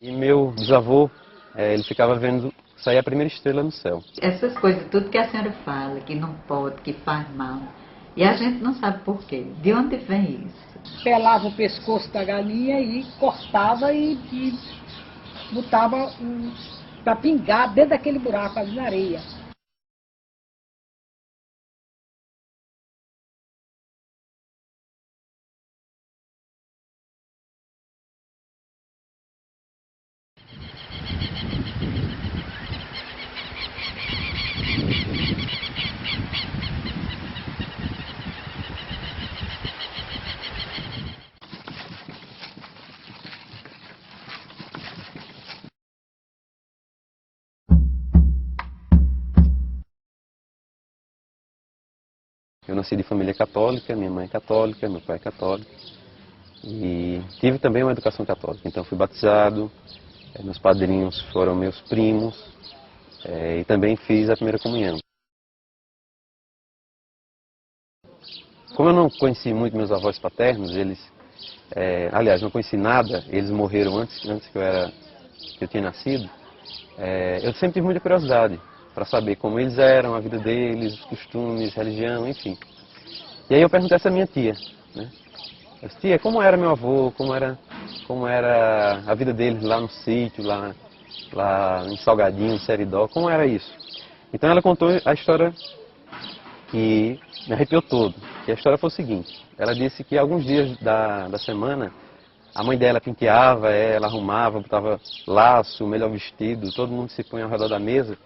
E meu bisavô, ele ficava vendo sair a primeira estrela no céu. Essas coisas, tudo que a senhora fala, que não pode, que faz mal, e a gente não sabe por quê. De onde vem isso? Pelava o pescoço da galinha e cortava e botava para pingar dentro daquele buraco ali na areia. Eu nasci de família católica, minha mãe é católica, meu pai é católico. E tive também uma educação católica. Então fui batizado, meus padrinhos foram meus primos, e também fiz a primeira comunhão. Como eu não conheci muito meus avós paternos, aliás, não conheci nada, eles morreram antes que eu tinha nascido, eu sempre tive muita curiosidade para saber como eles eram, a vida deles, os costumes, religião, enfim. E aí eu perguntei a essa minha tia, né? Eu disse, tia, como era meu avô, como era a vida deles lá no sítio, lá em Salgadinho, em Seridó, como era isso? Então ela contou a história que me arrepiou todo. E a história foi o seguinte, ela disse que alguns dias da semana, a mãe dela penteava ela, arrumava, botava laço, melhor vestido, todo mundo se punha ao redor da mesa,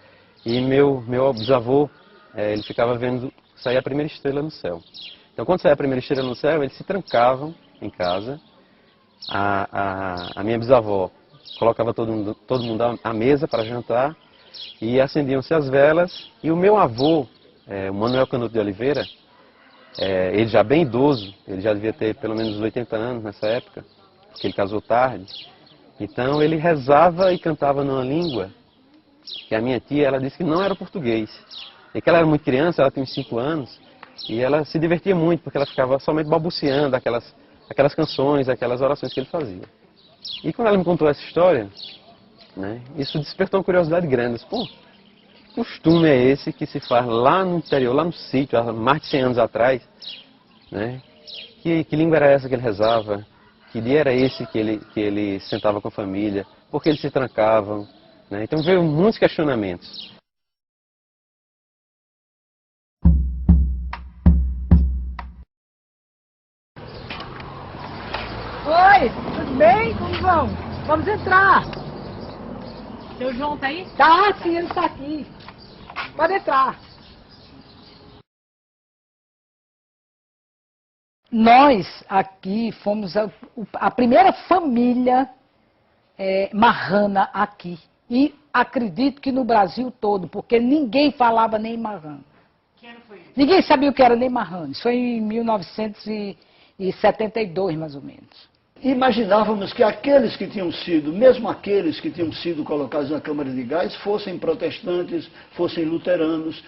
e meu bisavô, ele ficava vendo sair a primeira estrela no céu. Então quando saía a primeira estrela no céu, eles se trancavam em casa, a minha bisavó colocava todo mundo à mesa para jantar, e acendiam-se as velas, e o meu avô, o Manuel Canuto de Oliveira, ele já bem idoso, ele já devia ter pelo menos 80 anos nessa época, porque ele casou tarde, então ele rezava e cantava numa língua que a minha tia, ela disse que não era português, e que ela era muito criança, ela tinha uns 5 anos, e ela se divertia muito, porque ela ficava somente balbuciando aquelas canções, aquelas orações que ele fazia. E quando ela me contou essa história, né, isso despertou uma curiosidade grande. Eu disse, pô, que costume é esse que se faz lá no interior, lá no sítio, há mais de 100 anos atrás, né? Que língua era essa que ele rezava? Que dia era esse que ele sentava com a família? Por que eles se trancavam? Né? Então veio muitos questionamentos. Oi, tudo bem? Como vão? Vamos entrar. Seu João tá aí? Tá, sim, ele está aqui. Pode entrar. Nós aqui fomos a primeira família marrana aqui. E acredito que no Brasil todo, porque ninguém falava nem marrano. Que ano foi isso? Ninguém sabia o que era nem marrano. Isso foi em 1972, mais ou menos. Imaginávamos que aqueles que tinham sido, mesmo aqueles que tinham sido colocados na Câmara de Gás, fossem protestantes, fossem luteranos.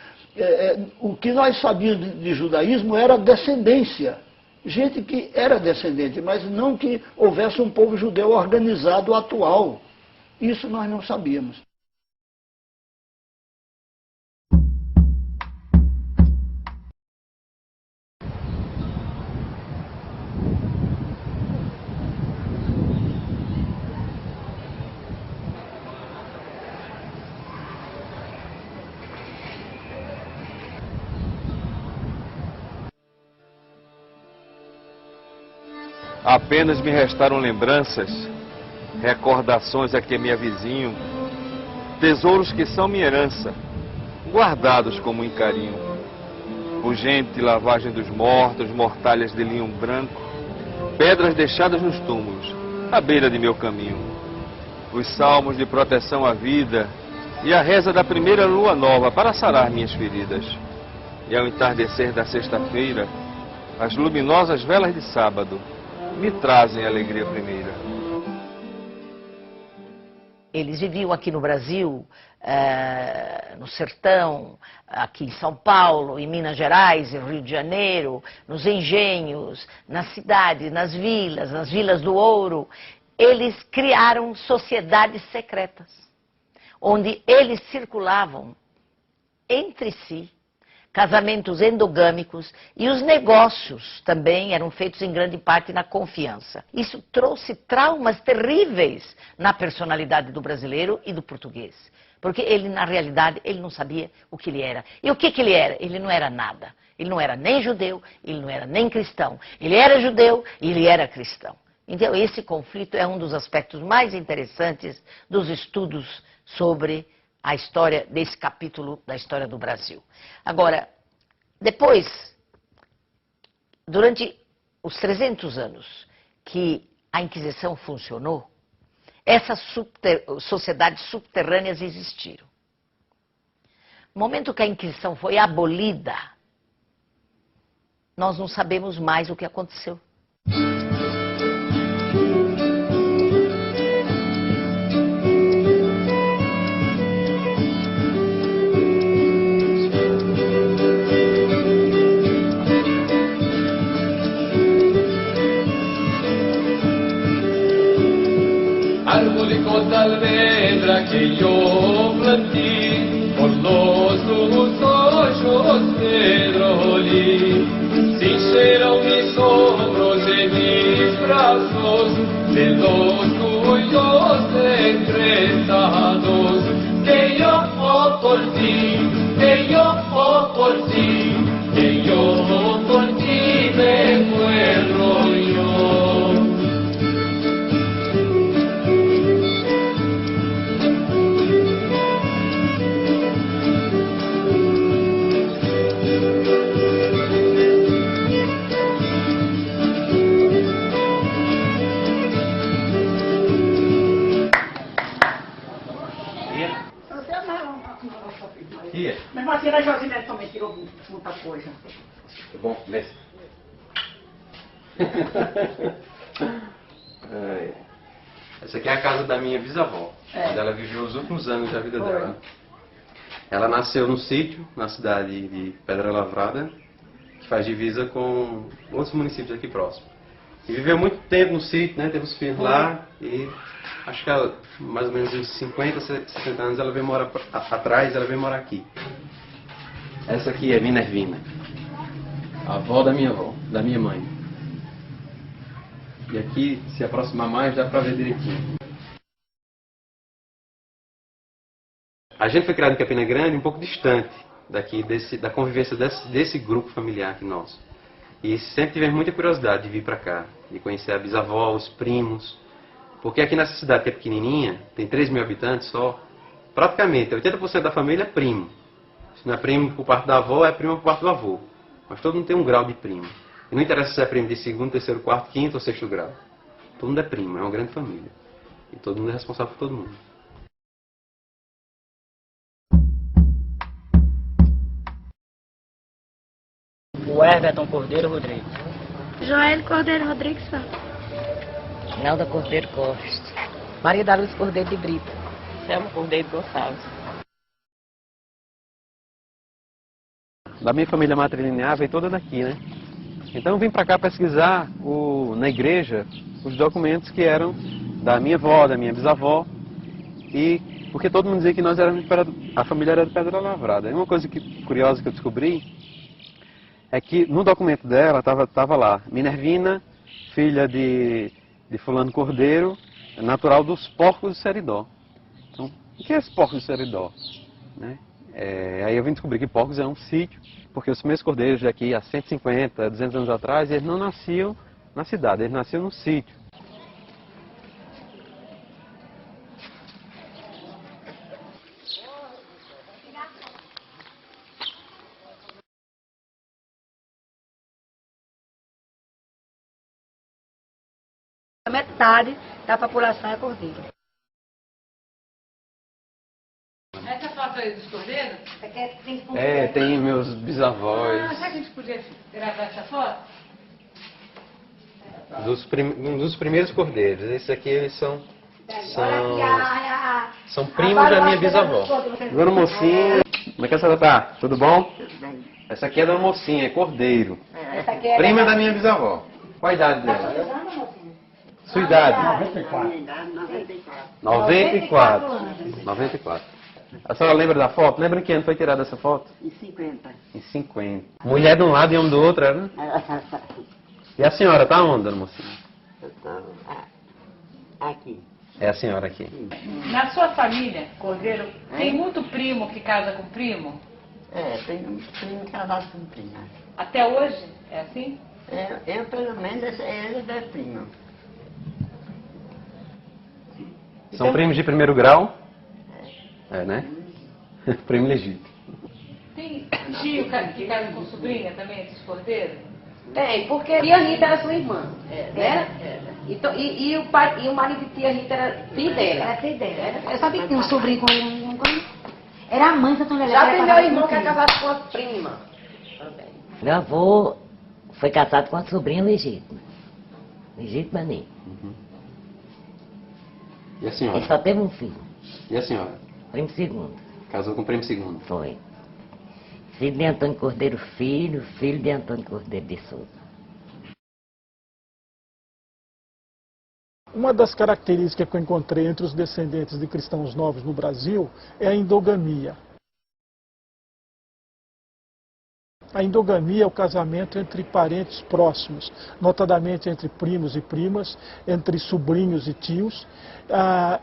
O que nós sabíamos de judaísmo era descendência. Gente que era descendente, mas não que houvesse um povo judeu organizado atual. Isso nós não sabíamos. Apenas me restaram lembranças, recordações a que me avizinham, tesouros que são minha herança, guardados com muito carinho. Pungente lavagem dos mortos, mortalhas de linho branco, pedras deixadas nos túmulos, à beira de meu caminho. Os salmos de proteção à vida e a reza da primeira lua nova para sarar minhas feridas. E ao entardecer da sexta-feira, as luminosas velas de sábado me trazem a alegria primeira. Eles viviam aqui no Brasil, no sertão, aqui em São Paulo, em Minas Gerais, em Rio de Janeiro, nos engenhos, nas cidades, nas vilas do ouro. eles criaram sociedades secretas, onde eles circulavam entre si, casamentos endogâmicos, e os negócios também eram feitos em grande parte na confiança. Isso trouxe traumas terríveis na personalidade do brasileiro e do português. Porque ele, na realidade, ele não sabia o que ele era. E o que ele era? Ele não era nada. Ele não era nem judeu, ele não era nem cristão. Ele era judeu e ele era cristão. Então, esse conflito é um dos aspectos mais interessantes dos estudos sobre a história desse capítulo da história do Brasil. Agora, depois, durante os 300 anos que a Inquisição funcionou, essas sociedades subterrâneas existiram. No momento que a Inquisição foi abolida, nós não sabemos mais o que aconteceu. Almendra que yo plantí, por los tus ojos pedrolí, sinceros mis hombros y mis brazos, de los tuyos decretados, que yo por ti, que yo por ti, que yo por ti me muero yo. Mesmo assim, a Josinete também tirou muita coisa. Tá bom, desce. Essa aqui é a casa da minha bisavó. Onde ela viveu os últimos anos da vida dela. Ela nasceu num sítio, na cidade de Pedra Lavrada, que faz divisa com outros municípios aqui próximos. E viveu muito tempo no sítio, né? Teve os filhos lá e acho que ela, mais ou menos uns 50, 60 anos, ela veio morar atrás, ela veio morar aqui. Essa aqui é Minervina, a avó da minha mãe. E aqui, se aproximar mais, dá pra ver direitinho. A gente foi criado em Campina Grande, um pouco distante daqui, da convivência desse grupo familiar aqui nosso. E sempre tivemos muita curiosidade de vir pra cá, de conhecer a bisavó, os primos. Porque aqui nessa cidade que é pequenininha, tem 3.000 habitantes só, praticamente 80% da família é primo. Se não é primo por parte da avó, é primo por parte do avô. Mas todo mundo tem um grau de primo. E não interessa se é primo de segundo, terceiro, quarto, quinto ou sexto grau. Todo mundo é primo, é uma grande família. E todo mundo é responsável por todo mundo. O Everton Cordeiro Rodrigues. Joel Cordeiro Rodrigues Santos. Nelda Cordeiro Costa. Maria da Luz Cordeiro de Brito. Selma Cordeiro Gonçalves. Da minha família matrilinear veio toda daqui, né? Então eu vim para cá pesquisar na igreja os documentos que eram da minha avó, da minha bisavó, e porque todo mundo dizia que nós éramos a família era de Pedra Lavrada. E uma coisa curiosa que eu descobri é que no documento dela estava lá, Minervina, filha de fulano Cordeiro, natural dos Porcos do Seridó. Então, o que é esse Porcos do Seridó? Né? Aí eu vim descobrir que Porcos é um sítio, porque os primeiros cordeiros daqui há 150, 200 anos atrás, eles não nasciam na cidade, eles nasciam no sítio. Metade da população é cordeiro. Essa foto aí dos cordeiros? Tem meus bisavós. Será que a gente podia gravar essa foto? Dos primeiros cordeiros. Esses aqui eles são primos da minha bisavó. Dona Mocinha, como é que a senhora tá? Tudo bom? Tudo bem. Essa aqui é Dona Mocinha, é cordeiro. Prima da minha bisavó. Qual a idade dela? Sua idade? 94. 94. A senhora lembra da foto? Lembra em que ano foi tirada essa foto? Em 50. Em 50. Mulher de um lado e homem do outro, era, né? E a senhora tá onde, dona Mocinha? Aqui. É a senhora aqui. Na sua família, Cordeiro, tem muito primo que casa com primo? Tem um primo casado com prima. Até hoje? É assim? Eu pelo menos, ele é primo. São primos de primeiro grau? É, né? Primo legítimo. Tem tio que casa com sobrinha também, esses Cordeiros? Tem, porque tia Rita era sua irmã, né? E o marido de tia Rita era filho dela. Era filho dela. Eu sabia que tinha um sobrinho com era a mãe da Santa Lélia. Já tem meu irmão que é casado com a prima. Também. Meu avô foi casado com a sobrinha legítima. Legítima nem. E a senhora? Ele só teve um filho. E a senhora? Primo segundo. Casou com o primo segundo? Foi. Filho de Antônio Cordeiro Filho, filho de Antônio Cordeiro de Souza. Uma das características que eu encontrei entre os descendentes de cristãos novos no Brasil é a endogamia. A endogamia é o casamento entre parentes próximos, notadamente entre primos e primas, entre sobrinhos e tios.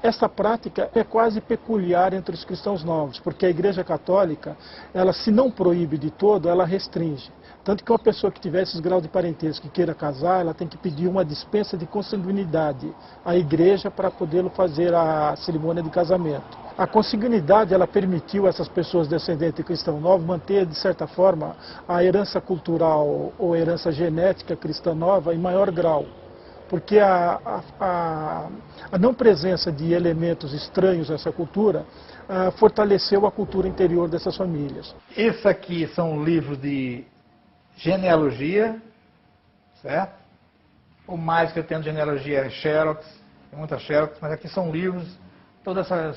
Essa prática é quase peculiar entre os cristãos novos, porque a Igreja Católica, ela se não proíbe de todo, ela restringe. Tanto que uma pessoa que tiver esses graus de parentesco e queira casar, ela tem que pedir uma dispensa de consanguinidade à Igreja para poder fazer a cerimônia de casamento. A consanguinidade, ela permitiu a essas pessoas descendentes de cristão novo manter, de certa forma, a herança cultural ou herança genética cristã nova em maior grau. Porque a não presença de elementos estranhos a essa cultura fortaleceu a cultura interior dessas famílias. Esse aqui são livros de genealogia, certo? O mais que eu tenho de genealogia é Xerox, tem muita Xerox, mas aqui são livros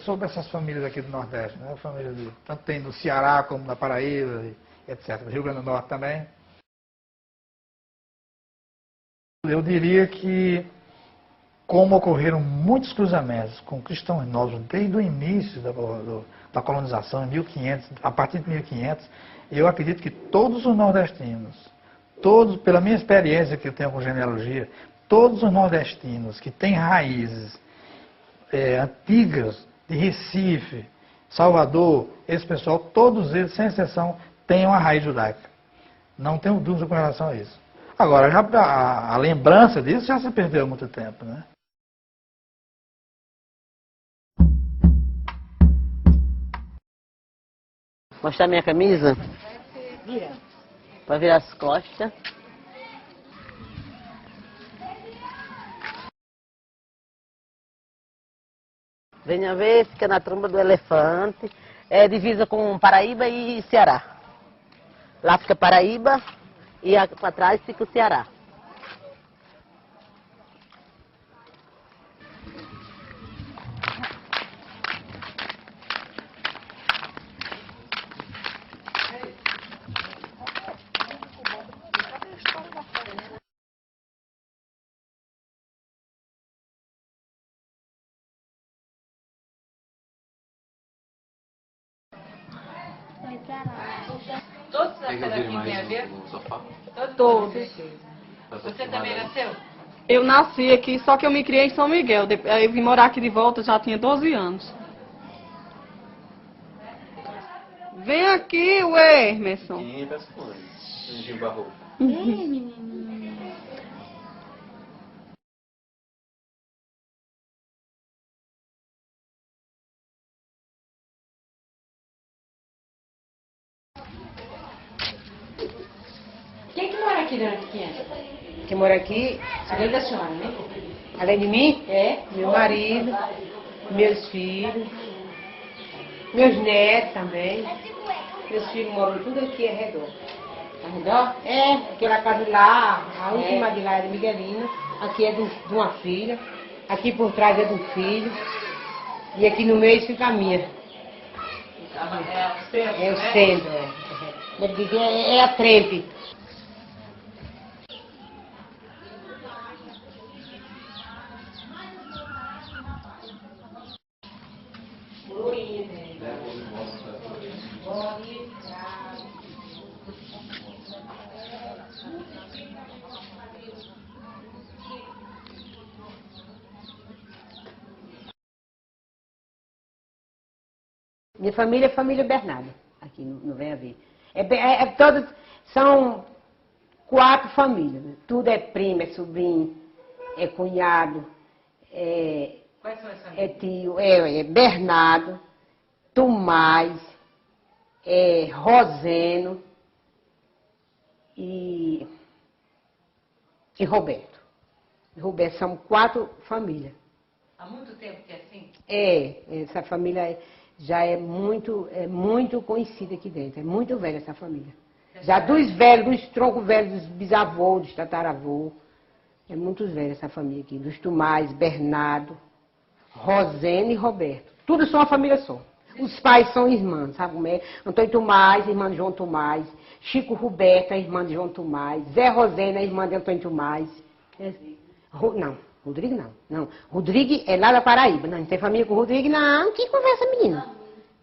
sobre essas famílias aqui do Nordeste, né? Tanto tem no Ceará como na Paraíba, etc. Rio Grande do Norte também. Eu diria que, como ocorreram muitos cruzamentos com cristãos novos desde o início da colonização, em 1500, a partir de 1500, eu acredito que todos os nordestinos, pela minha experiência que eu tenho com genealogia, todos os nordestinos que têm raízes antigas de Recife, Salvador, esse pessoal, todos eles, sem exceção, têm uma raiz judaica. Não tenho dúvida com relação a isso. Agora, a lembrança disso já se perdeu há muito tempo, né? Mostrar minha camisa? Para virar as costas. Venha ver, fica na tromba do elefante. É divisa com Paraíba e Ceará. Lá fica Paraíba e para trás fica o Ceará. Todos nasceram aqui em Viver? Todos. Você também nasceu? Eu nasci aqui, só que eu me criei em São Miguel. Aí eu vim morar aqui de volta, já tinha 12 anos. Vem aqui, ué, Emerson. Quem que mora aqui, dona Tiquinha? Quem mora aqui, além da senhora, né? Além de mim? Meu marido, meus filhos, meus netos também. Meus filhos moram tudo aqui ao redor. Ao redor? Aquela casa lá, a última de lá é de Miguelina. Aqui é de uma filha. Aqui por trás é do filho. E aqui no meio fica a minha. É o centro, é a trempe. Minha família é família Bernardo, aqui no Venha Ver. Todas são 4 famílias, né? Tudo é primo, é sobrinho, é cunhado, Quais são as famílias? é tio, é Bernardo, Tomás, Roseno e Roberto. Roberto, são 4 famílias. Há muito tempo que é assim? Essa família já é muito conhecida aqui dentro. É muito velha essa família. Já dos velhos, dos troncos velhos, dos bisavôs, dos tataravôs. É muito velha essa família aqui. Dos Tomás, Bernardo, Rosene e Roberto. Tudo são uma família só. Os pais são irmãos, sabe como é? Antônio Tomás, irmã de João Tomás. Chico Roberto, a irmã de João Tomás. Zé Rosena, a irmã de Antônio Tomás. Não. Rodrigo não. Rodrigo é lá da Paraíba. Não tem família com o Rodrigo, não. Que conversa, menina?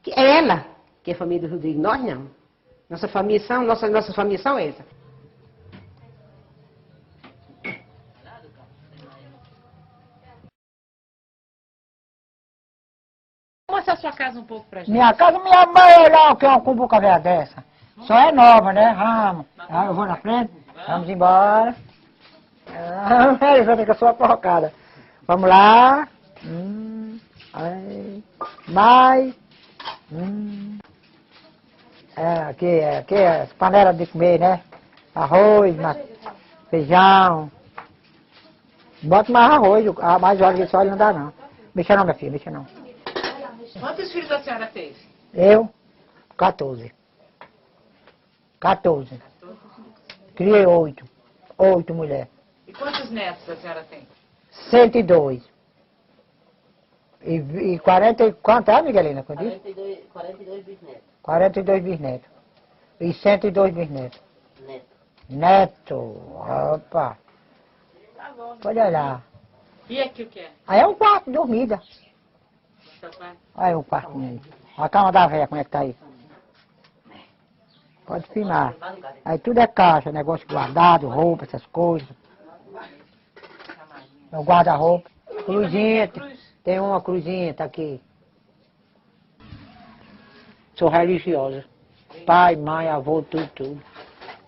É ela que é família do Rodrigo. Nós não. Nossas famílias são essas. Mostra a sua casa um pouco pra gente. Minha casa, minha mãe, olha o que é uma cumbuca velha dessa. Só é nova, né? Vamos. Eu vou na frente. Vamos embora. Que eu sou uma porrocada. Vamos lá. Mais. Aqui é panela de comer, né? Arroz, feijão. Bota mais arroz, mais óleo que só não dá não. Mexa não, minha filha, mexa não. Quantos filhos a senhora fez? Eu, 14. Criei 8. 8 mulheres. E quantos netos a senhora tem? 102. E 40, quanto é, Miguelina? 42 bisnetos. 42 bisnetos. E 102 bisnetos. Neto. Opa. Tá bom. Pode olhar. E aqui o que é? Aí é um quarto de dormida. Aí o quarto aí. A cama da velha, como é que tá aí? Pode filmar. Aí tudo é caixa, negócio guardado, roupa, essas coisas. É o guarda-roupa. Cruzinha, tem uma cruzinha, tá aqui. Sou religiosa. Pai, mãe, avô, tudo.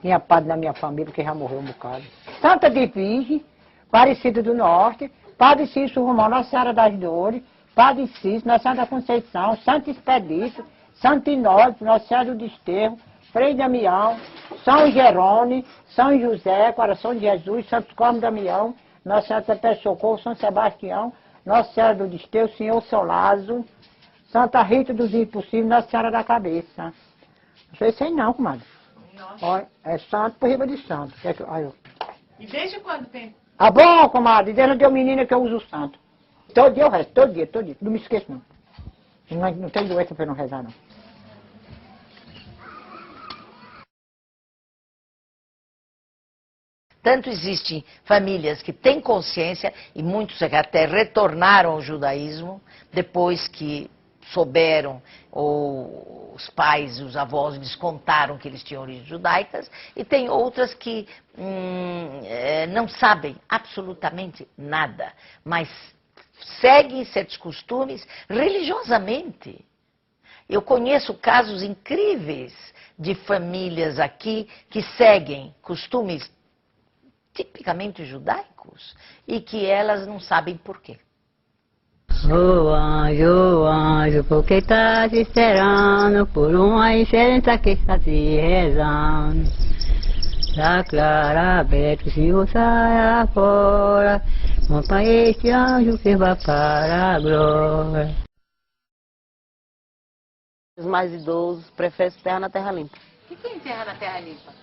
Tinha padre na minha família que já morreu um bocado. Santa de Virgem, Aparecida do Norte, Padre Cício Romão, Nossa Senhora das Dores, Padre Cício, Nossa Senhora da Conceição, Santo Expedito, Santo Inópolis, Nossa Senhora do Desterro, Frei Damião, São Jerônimo, São José, Coração de Jesus, Santo Cosme Damião, Nossa Senhora da Pé Socorro, São Sebastião, Nossa Senhora do Desterro, Senhor São Lázaro, Santa Rita dos Impossíveis, Nossa Senhora da Cabeça. Não sei se é não, comadre. Olha, é santo por riba de santo. E desde quando tem? Ah, bom, comadre, desde eu menina que eu uso o santo. Todo dia eu rezo, todo dia. Não me esqueço, não. Não tem doença pra não rezar, não. Tanto existem famílias que têm consciência, e muitos até retornaram ao judaísmo, depois que souberam, ou os pais e os avós lhes contaram que eles tinham origens judaicas, e tem outras que não sabem absolutamente nada, mas seguem certos costumes religiosamente. Eu conheço casos incríveis de famílias aqui que seguem costumes tipicamente judaicos e que elas não sabem por quê. Ô anjo, por que tá te esperando por uma diferença que está te rezando? Da clara aberto, se você sai fora, acompanhe este anjo que vai para a glória. Os mais idosos preferem se enterrar na terra limpa. O que é enterrar na terra limpa?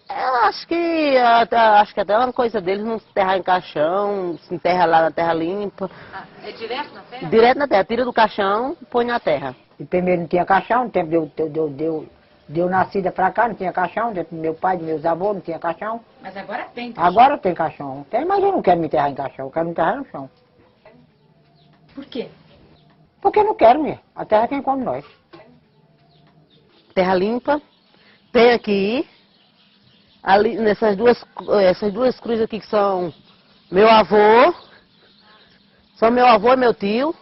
Eu acho que até é uma coisa deles não se enterrar em caixão, se enterra lá na terra limpa. Ah, é direto na terra? Direto na terra, tira do caixão, põe na terra. E primeiro não tinha caixão, no tempo deu nascida pra cá, não tinha caixão, dentro do meu pai, dos meus avós, não tinha caixão. Mas agora tem caixão. Agora tem caixão. Tem, mas eu não quero me enterrar em caixão, eu quero me enterrar no chão. Por quê? Porque eu não quero, mulher. A terra é quem come nós. Terra limpa, tem aqui, ali, essas duas cruzes aqui que são meu avô e meu tio.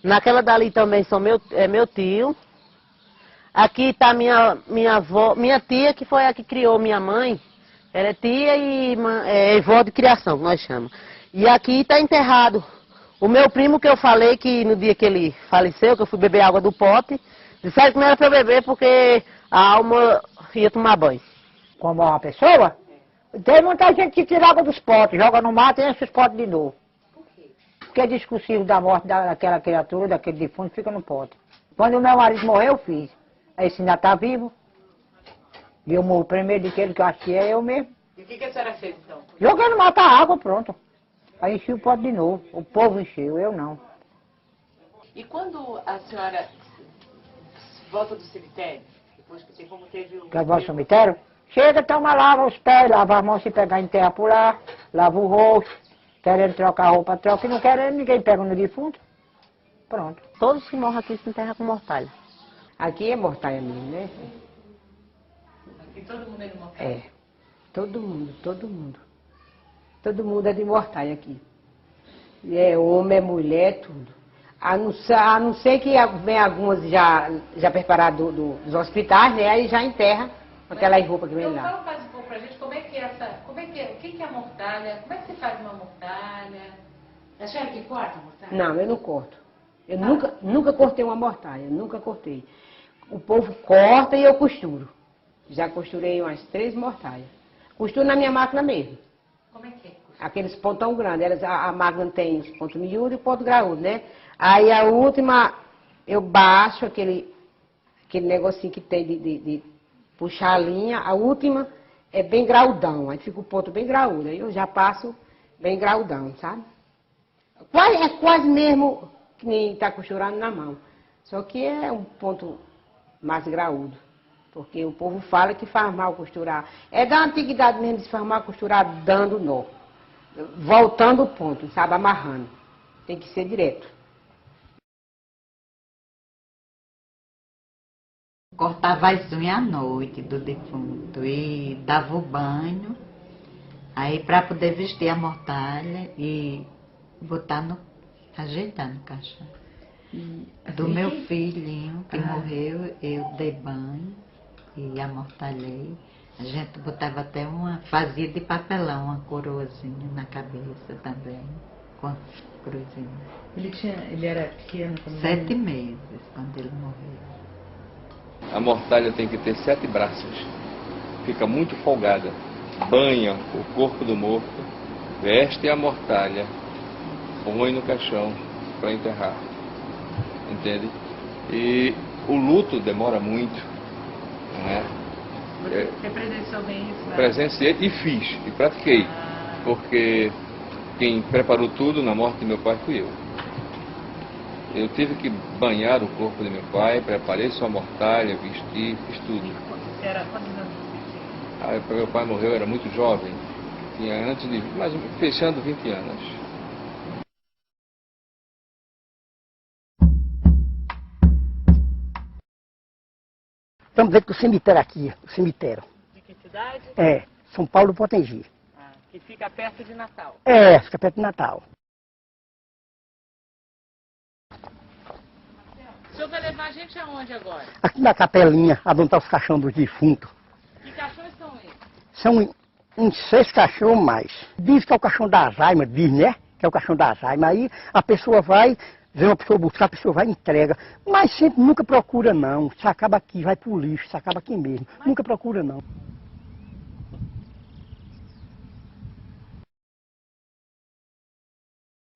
Naquela dali também é meu tio. Aqui está minha avó, minha tia, que foi a que criou minha mãe. Ela é tia e avó de criação, que nós chamamos. E aqui está enterrado o meu primo, que eu falei que no dia que ele faleceu, que eu fui beber água do pote, disseram que não era para eu beber porque a alma ia tomar banho. Como uma pessoa, tem muita gente que tira água dos potes, joga no mato e enche os potes de novo. Porque é discursivo da morte daquela criatura, daquele defunto, fica no pote. Quando o meu marido morreu, eu fiz. Aí esse ainda está vivo. E eu morro primeiro daquele que eu achei é eu mesmo. E o que a senhora fez então? Joguei no mato a água, pronto. Aí enchi o pote de novo. O povo encheu, eu não. E quando a senhora volta do cemitério, depois que como teve o... Quer voltar ao cemitério? Chega, toma, lava os pés, lava as mãos se pegar em terra por lá, lava o rosto, querendo trocar a roupa, troca, e não querendo, ninguém pega no defunto. Pronto. Todos que morrem aqui se enterram com mortalha. Aqui é mortalha mesmo, né? E todo mundo é de mortalha? É. Todo mundo, todo mundo. Todo mundo é de mortalha aqui. E é homem, é mulher, tudo. A não ser que vem algumas já preparadas dos hospitais, né? Aí já enterra aquela roupa que vem lá. Então fala mais um pouco pra gente como é que é o que é a mortalha, como é que se faz uma mortalha? É a senhora que corta a mortalha? Não, eu não corto. Eu nunca cortei uma mortalha, nunca cortei. O povo corta e eu costuro. Já costurei umas 3 mortalhas. Costuro na minha máquina mesmo. Como é que é? Aqueles pontão grandes. A máquina tem os pontos miúdos e o ponto graúdo, né? Aí a última, eu baixo aquele negocinho que tem de puxar a linha. A última é bem graudão. Aí fica o ponto bem graúdo. Aí eu já passo bem graudão, sabe? É quase mesmo que nem está costurando na mão. Só que é um ponto mais graúdo. Porque o povo fala que faz mal costurar. É da antiguidade mesmo de se faz mal costurar dando nó. Voltando o ponto, sabe? Amarrando. Tem que ser direto. Cortava as unhas à noite do defunto e dava o banho. Aí para poder vestir a mortalha e botar ajeitar no caixão. Do meu filhinho que morreu, eu dei banho e amortalhei. A gente botava até fazia de papelão, uma coroazinha na cabeça também, com a cruzinha. Ele era pequeno quando 7 meses quando ele morreu. A mortalha tem que ter 7 braços. Fica muito folgada. Banha o corpo do morto, veste a mortalha, põe no caixão para enterrar. Entende? E o luto demora muito, né? Você presenciou bem isso? Né? Presenciei e fiz, e pratiquei, porque quem preparou tudo na morte do meu pai fui eu. Eu tive que banhar o corpo do meu pai, preparei sua mortalha, vesti, fiz tudo. Era quantos anos você tinha? Meu pai morreu, eu era muito jovem, tinha antes de, mas fechando 20 anos. Estamos dentro do cemitério aqui, o cemitério. De que cidade? É, São Paulo do Potengi. Que fica perto de Natal. É, fica perto de Natal. O senhor vai levar a gente aonde agora? Aqui na capelinha, onde estão os caixões dos defuntos. Que caixões são esses? São uns 6 caixões mais. Diz que é o caixão da Alzheimer, diz, né? Que é o caixão da Alzheimer. Aí a pessoa vai, vem uma pessoa buscar, a pessoa vai e entrega. Mas sempre nunca procura não. Se acaba aqui, vai pro lixo, se acaba aqui mesmo. Nunca procura não.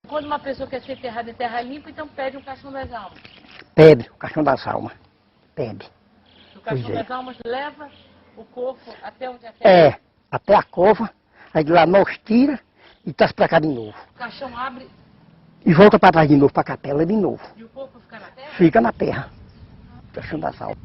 Quando uma pessoa quer ser enterrada em terra limpa, então pede um caixão das almas. Pede, o caixão das almas. Pede. O caixão Pois é. das almas leva o corpo até onde a terra. É, até a cova, aí de lá nós tira e traz pra cá de novo. O caixão abre E volta pra trás de novo, pra capela de novo. e o corpo fica na terra? Fica na terra. Caixão das almas.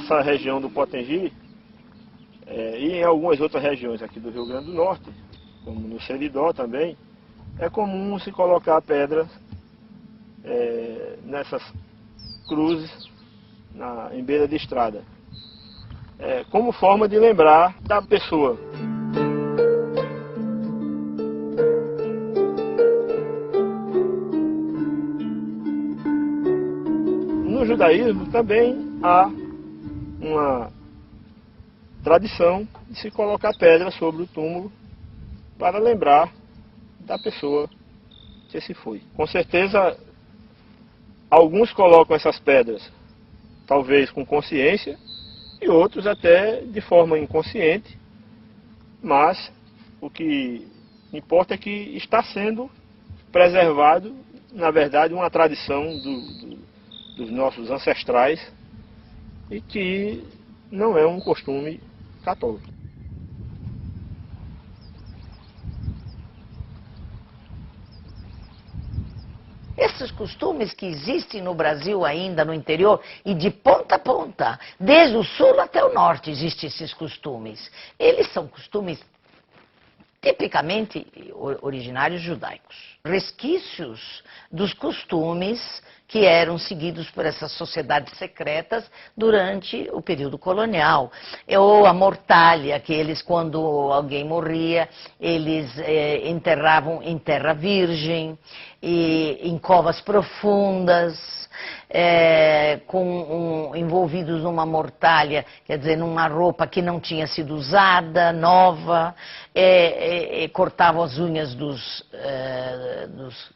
nessa região do Potengi, e em algumas outras regiões aqui do Rio Grande do Norte, como no Seridó também, é comum se colocar pedras nessas cruzes em beira de estrada, como forma de lembrar da pessoa. No judaísmo também há uma tradição de se colocar pedra sobre o túmulo para lembrar da pessoa que se foi. Com certeza, alguns colocam essas pedras, talvez com consciência, e outros até de forma inconsciente, mas o que importa é que está sendo preservado, na verdade, uma tradição dos nossos ancestrais e que não é um costume católico. Esses costumes que existem no Brasil ainda, no interior, e de ponta a ponta, desde o sul até o norte existem esses costumes. Eles são costumes tipicamente originários judaicos. Resquícios dos costumes que eram seguidos por essas sociedades secretas durante o período colonial. Ou a mortalha, que eles, quando alguém morria, eles enterravam em terra virgem, e em covas profundas, envolvidos numa mortalha, quer dizer, numa roupa que não tinha sido usada, nova, cortavam as unhas dos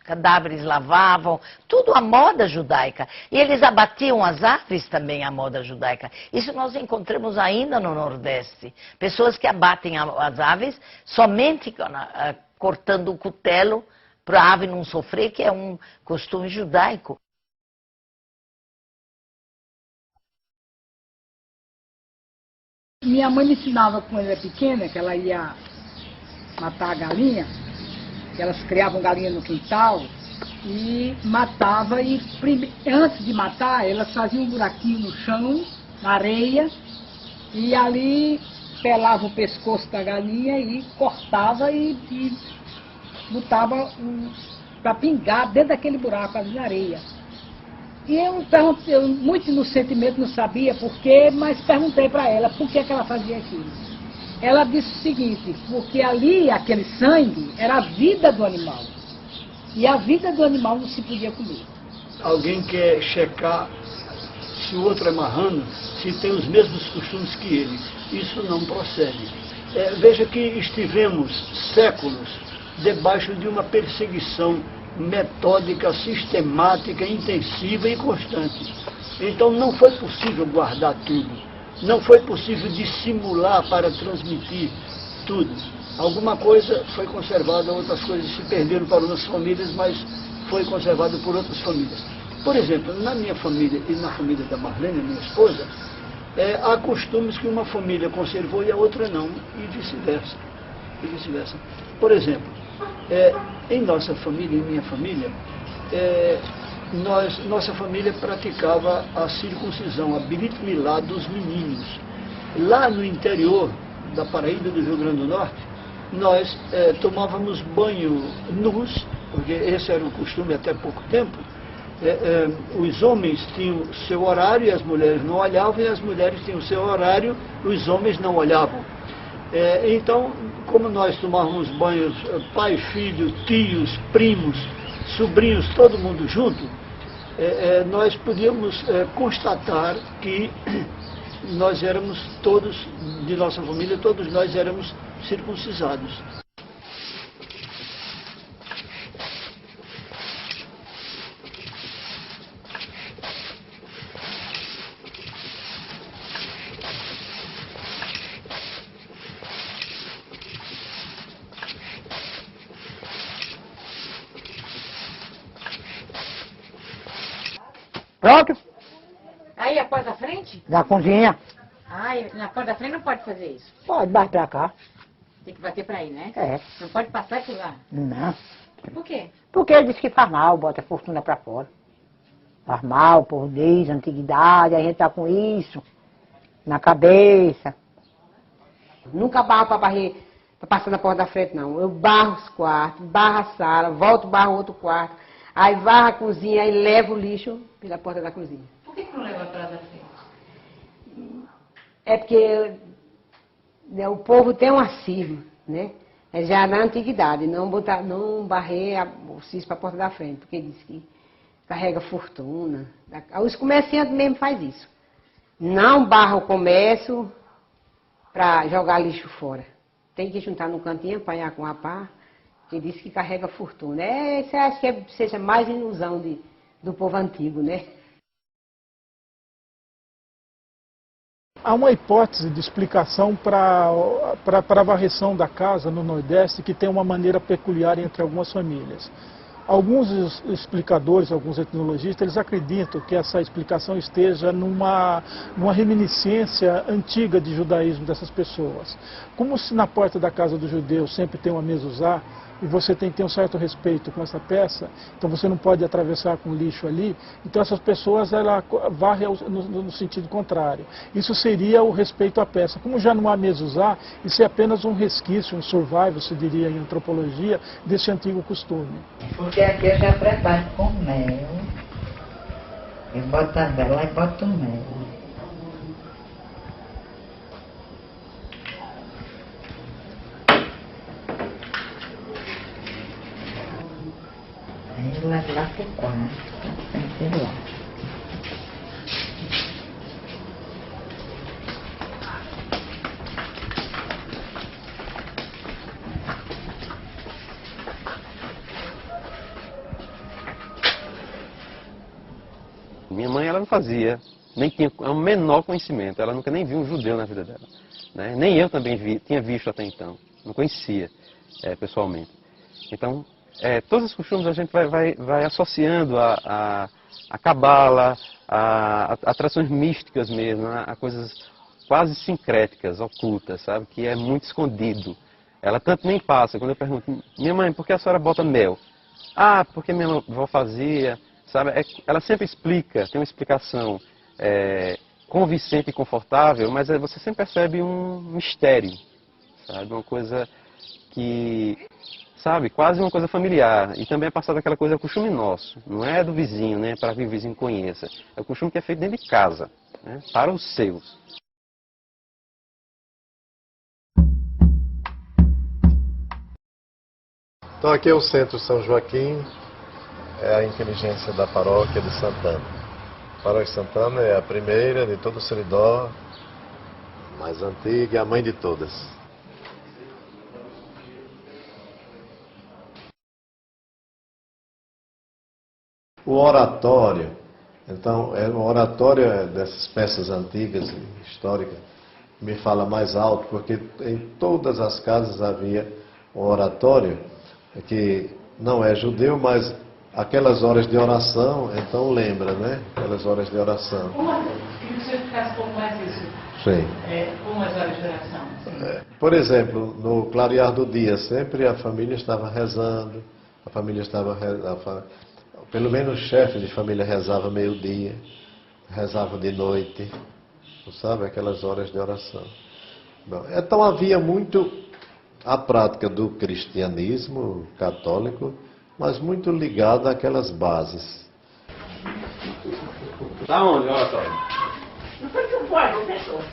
cadáveres, lavavam, tudo à moda judaica. E eles abatiam as aves também à moda judaica. Isso nós encontramos ainda no Nordeste. Pessoas que abatem as aves somente cortando o cutelo para a ave não sofrer, que é um costume judaico. Minha mãe me ensinava quando eu era pequena, que ela ia matar a galinha, que elas criavam galinha no quintal, e matava, e antes de matar, elas faziam um buraquinho no chão, na areia, e ali pelava o pescoço da galinha e cortava e botava para pingar dentro daquele buraco ali na areia. E eu muito inocentemente, não sabia por quê, mas perguntei para ela por que ela fazia aquilo. Ela disse o seguinte: porque ali, aquele sangue, era a vida do animal. E a vida do animal não se podia comer. Alguém quer checar se o outro é marrano, se tem os mesmos costumes que ele. Isso não procede. Veja que estivemos séculos debaixo de uma perseguição metódica, sistemática, intensiva e constante. Então não foi possível guardar tudo. Não foi possível dissimular para transmitir tudo. Alguma coisa foi conservada, outras coisas se perderam para outras famílias, mas foi conservado por outras famílias. Por exemplo, na minha família e na família da Marlene, minha esposa, há costumes que uma família conservou e a outra não, e vice-versa. Por exemplo, em nossa família, em minha família, nossa família praticava a circuncisão, a Brit Milá dos meninos. Lá no interior da Paraíba do Rio Grande do Norte, nós tomávamos banho nus, porque esse era o costume até pouco tempo. Os homens tinham seu horário e as mulheres não olhavam, e as mulheres tinham seu horário, os homens não olhavam. Então, como nós tomávamos banhos, pai, filho, tios, primos, sobrinhos, todo mundo junto, nós podíamos constatar que nós éramos todos, de nossa família, todos nós éramos circuncisados. Pronto? Aí a porta da frente? Na cozinha. Ai, na porta da frente não pode fazer isso. Pode, mais pra cá. Tem que bater pra aí, né? É. Não pode passar aquilo lá. Não. Por quê? Porque ele disse que faz mal, bota a fortuna pra fora. Faz mal, por desde a antiguidade, a gente tá com isso. na cabeça. Nunca barro para varrer, para passar na porta da frente, não. Eu barro os quartos, barro a sala, volto, barro outro quarto, aí varro a cozinha e levo o lixo pela porta da cozinha. Por que não leva para da frente? É porque o povo tem uma cisma, né? É já na antiguidade, não barrer o cisma para a porta da frente, porque diz que carrega fortuna. Os comerciantes mesmo fazem isso. Não barra o comércio para jogar lixo fora. Tem que juntar no cantinho, apanhar com a pá, que diz que carrega fortuna. Isso acho que seja mais ilusão do povo antigo, né? Há uma hipótese de explicação para a varreção da casa no Nordeste que tem uma maneira peculiar entre algumas famílias. Alguns explicadores, alguns etnologistas, eles acreditam que essa explicação esteja numa reminiscência antiga de judaísmo dessas pessoas. Como se na porta da casa do judeu sempre tem uma mezuzá, e você tem que ter um certo respeito com essa peça, então você não pode atravessar com lixo ali, então essas pessoas ela varrem no sentido contrário. Isso seria o respeito à peça. Como já não há mezuzá, isso é apenas um resquício, um survival, se diria em antropologia, desse antigo costume. Porque aqui eu já preparo com mel, eu boto a vela e boto o mel. Aí eu levo lá pro quarto, sempre lá. Minha mãe, ela não fazia, nem tinha o menor conhecimento, ela nunca nem viu um judeu na vida dela. Né? Nem eu também tinha visto até então, não conhecia pessoalmente. Então, todos os costumes a gente vai associando a cabala, a atrações místicas mesmo, a coisas quase sincréticas, ocultas, sabe? Que é muito escondido. Ela tanto nem passa. Quando eu pergunto, minha mãe, por que a senhora bota mel? Ah, porque minha avó fazia, sabe? Ela sempre explica, tem uma explicação convincente e confortável, mas você sempre percebe um mistério, sabe? Uma coisa que... sabe, quase uma coisa familiar. E também é passada aquela coisa, é o costume nosso. Não é do vizinho, né, para que o vizinho conheça. É o costume que é feito dentro de casa, né, para os seus. Então aqui é o Centro São Joaquim, é a inteligência da paróquia de Santana. A paróquia de Santana é a primeira de todo o Seridó, mais antiga e a mãe de todas. O oratório, então, o oratório dessas peças antigas, históricas, me fala mais alto, porque em todas as casas havia um oratório, que não é judeu, mas aquelas horas de oração, então lembra, né? Aquelas horas de oração. Queria que você explicasse um pouco mais isso. Sim. Como as horas de oração? Por exemplo, no clarear do dia, sempre a família estava rezando, pelo menos o chefe de família rezava meio-dia, rezava de noite, sabe? Aquelas horas de oração. Bom, então havia muito a prática do cristianismo católico, mas muito ligada àquelas bases. Tá onde, oratório? Não foi que eu fui, professor.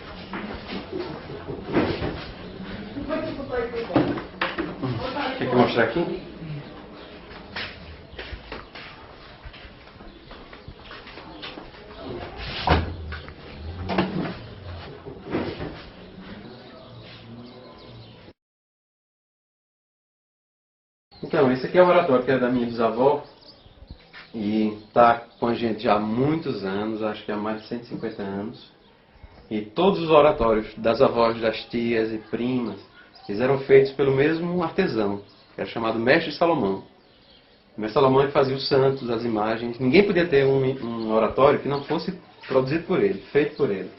Não foi que eu fui. Quer que eu mostre aqui? Então, esse aqui é o oratório que é da minha bisavó e está com a gente já há muitos anos, acho que há mais de 150 anos. E todos os oratórios das avós, das tias e primas, eles eram feitos pelo mesmo artesão, que era chamado Mestre Salomão. O Mestre Salomão ele fazia os santos, as imagens. Ninguém podia ter um oratório que não fosse produzido por ele, feito por ele.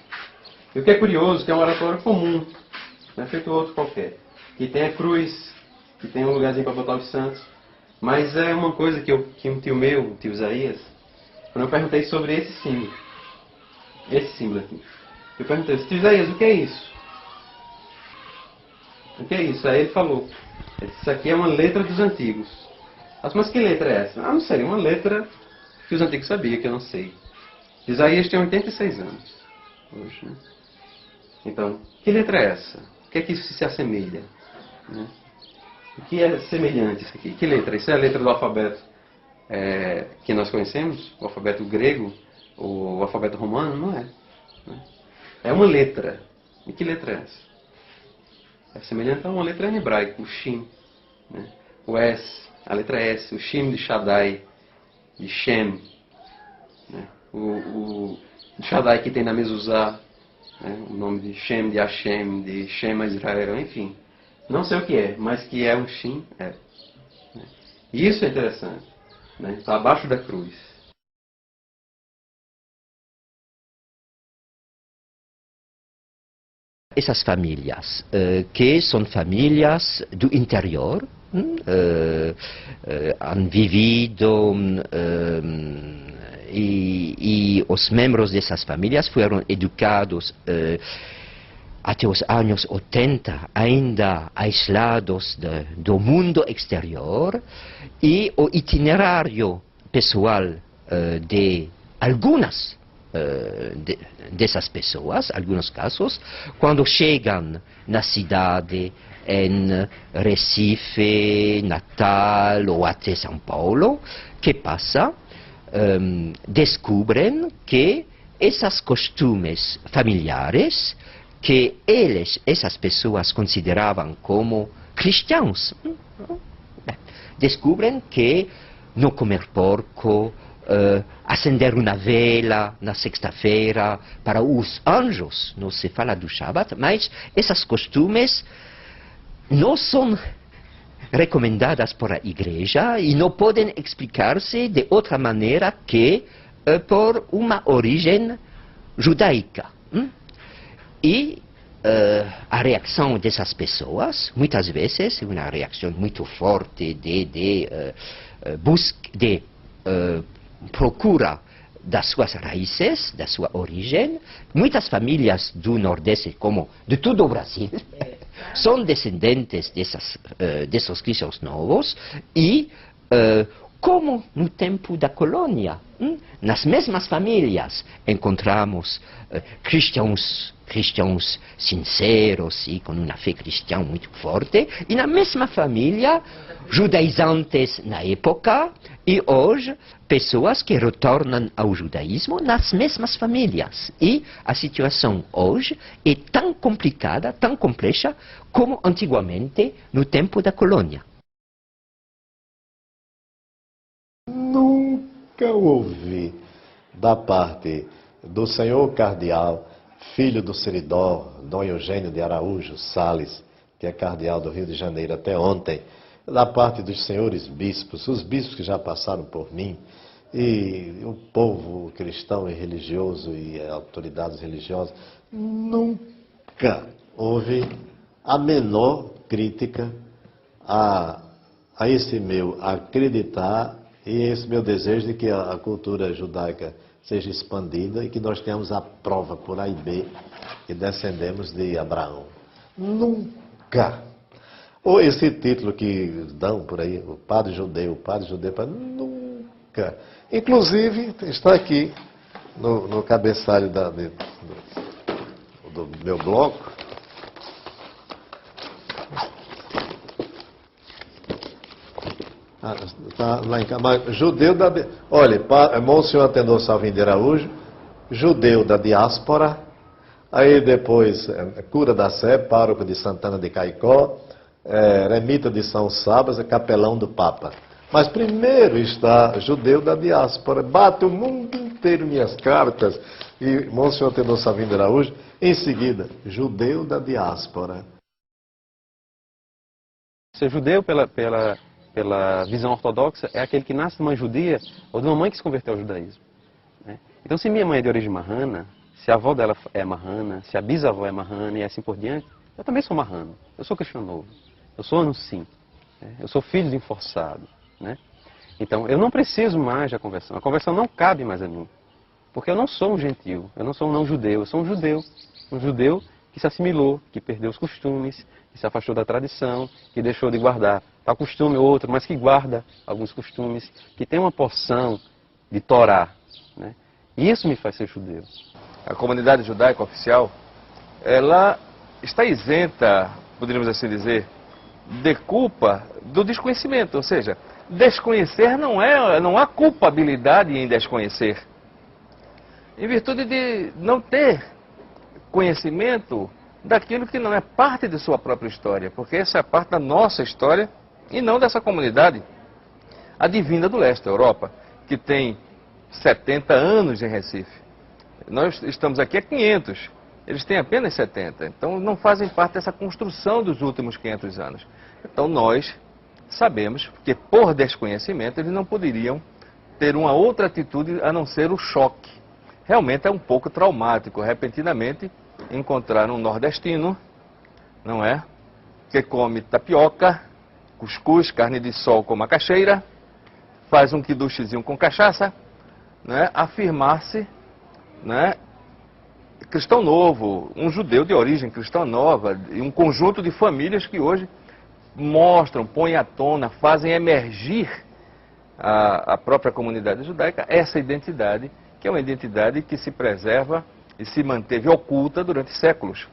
E o que é curioso, que é um oratório comum, não é feito outro qualquer, que tem a cruz, que tem um lugarzinho para botar os santos. Mas é uma coisa que um tio meu, o tio Isaías, quando eu perguntei sobre esse símbolo aqui, Eu perguntei, Isaías, o que é isso? O que é isso? Aí ele falou, isso aqui é uma letra dos antigos. Mas que letra é essa? Não sei, uma letra que os antigos sabiam, que eu não sei. Isaías tem 86 anos hoje, né? Então, que letra é essa? O que é que isso se assemelha? Né? O que é semelhante isso aqui? Que letra? Isso é a letra do alfabeto que nós conhecemos? O alfabeto grego? O alfabeto romano? Não é. Né? É uma letra. E que letra é essa? É semelhante a uma letra em hebraico, o Shin. Né? O S, a letra S, o Shin de Shaddai, de Shem. Né? O Shaddai que tem na Mezuzá, né? O nome de Shem, de Hashem, de Shema Israel, enfim. Não sei o que é, mas que é um Shin, é. Né? E isso é interessante. Né? Está abaixo da cruz. Essas famílias, que são famílias do interior, han vivido e os membros dessas famílias foram educados até os anos 80, ainda aislados do mundo exterior, e o itinerário pessoal de algumas dessas pessoas, alguns casos, quando chegam na cidade, em Recife, Natal ou até São Paulo, que passa? Descobrem que esses costumes familiares que essas pessoas consideravam como cristãos, descobrem que não comer porco, acender uma vela na sexta-feira para os anjos, não se fala do Shabat, mas esses costumes não são recomendadas por a igreja e não podem explicar-se de outra maneira que por uma origem judaica. E a reação dessas pessoas, muitas vezes, uma reação muito forte de procura das suas raízes, da sua origem. Muitas famílias do Nordeste, como de todo o Brasil, são descendentes desses cristãos novos e, como no tempo da colônia, nas mesmas famílias encontramos cristãos sinceros e com uma fé cristã muito forte, e na mesma família, judaizantes na época, e hoje, pessoas que retornam ao judaísmo nas mesmas famílias. E a situação hoje é tão complicada, tão complexa, como antigamente no tempo da colônia. Nunca ouvi da parte do senhor cardeal, filho do Seridó, Dom Eugênio de Araújo Salles, que é cardeal do Rio de Janeiro até ontem, da parte dos senhores bispos, os bispos que já passaram por mim, e o povo cristão e religioso e autoridades religiosas, nunca houve a menor crítica a esse meu acreditar e esse meu desejo de que a cultura judaica seja expandida e que nós tenhamos a prova por A e B que descendemos de Abraão. Nunca. Ou esse título que dão por aí, o padre judeu, nunca. Inclusive, está aqui no cabeçalho do meu bloco. Está lá em casa. Judeu da... Olha, Monsenhor Atenor Salvino de Araújo, judeu da diáspora, aí depois cura da Sé, pároco de Santana de Caicó, eremita de São Sabas, capelão do Papa. Mas primeiro está judeu da diáspora. Bate o mundo inteiro minhas cartas. E Monsenhor Atenor Salvino de Araújo, em seguida, judeu da diáspora. Ser judeu pela visão ortodoxa é aquele que nasce de uma judia ou de uma mãe que se converteu ao judaísmo. Né? Então, se minha mãe é de origem marrana, se a avó dela é marrana, se a bisavó é marrana e assim por diante, eu também sou marrano. Eu sou cristão novo. Eu sou anuncio. Né? Eu sou filho de um forçado. Né? Então, eu não preciso mais da conversão. A conversão não cabe mais a mim. Porque eu não sou um gentil, eu não sou um não-judeu, eu sou um judeu. Um judeu que se assimilou, que perdeu os costumes, que se afastou da tradição, que deixou de guardar tal costume ou outro, mas que guarda alguns costumes, que tem uma porção de Torá, né? Isso me faz ser judeu. A comunidade judaica oficial, ela está isenta, poderíamos assim dizer, de culpa do desconhecimento. Ou seja, desconhecer não há culpabilidade em desconhecer. Em virtude de não ter conhecimento daquilo que não é parte de sua própria história, porque essa é parte da nossa história e não dessa comunidade. A Divina do Leste, a Europa, que tem 70 anos em Recife. Nós estamos aqui há 500, eles têm apenas 70, então não fazem parte dessa construção dos últimos 500 anos. Então nós sabemos que por desconhecimento eles não poderiam ter uma outra atitude a não ser o choque. Realmente é um pouco traumático, repentinamente, encontrar um nordestino, não é? Que come tapioca, cuscuz, carne de sol com macaxeira, faz um quiduchezinho com cachaça, né? Afirmar-se, né? Cristão novo, um judeu de origem cristã nova, e um conjunto de famílias que hoje mostram, põem à tona, fazem emergir a própria comunidade judaica, essa identidade, que é uma identidade que se preserva e se manteve oculta durante séculos.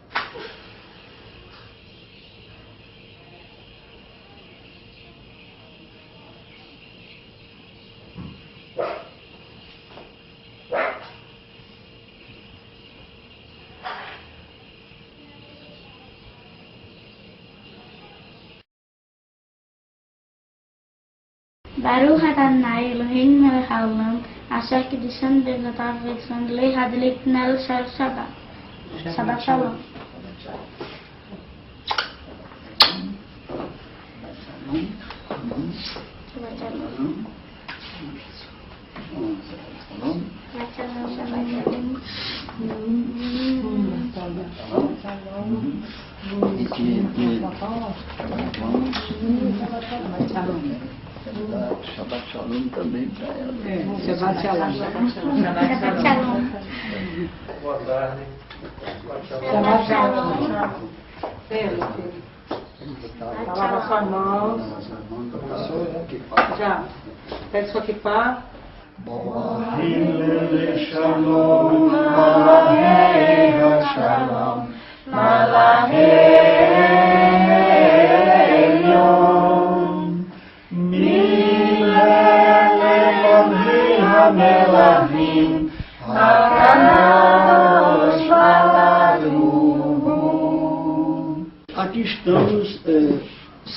Baruch Adonai Eloheinu melech haolam, asher kiddushanu b'mitzvotav v'tzivanu l'hadliknel shel Shabbat. Shabbat Shalom. Shabbat Shalom. Shabbat Shalom também para ela. Shabbat Shalom. Shabbat Shalom. Boa tarde. Shabbat Shalom. Lava suas mãos. Já. Pega sua kippah. Hillel Shalom, Malachei HaShalom, Malachei Elyon, Milel Elohim HaMelachim, HaKadosh Baruch. Aqui estamos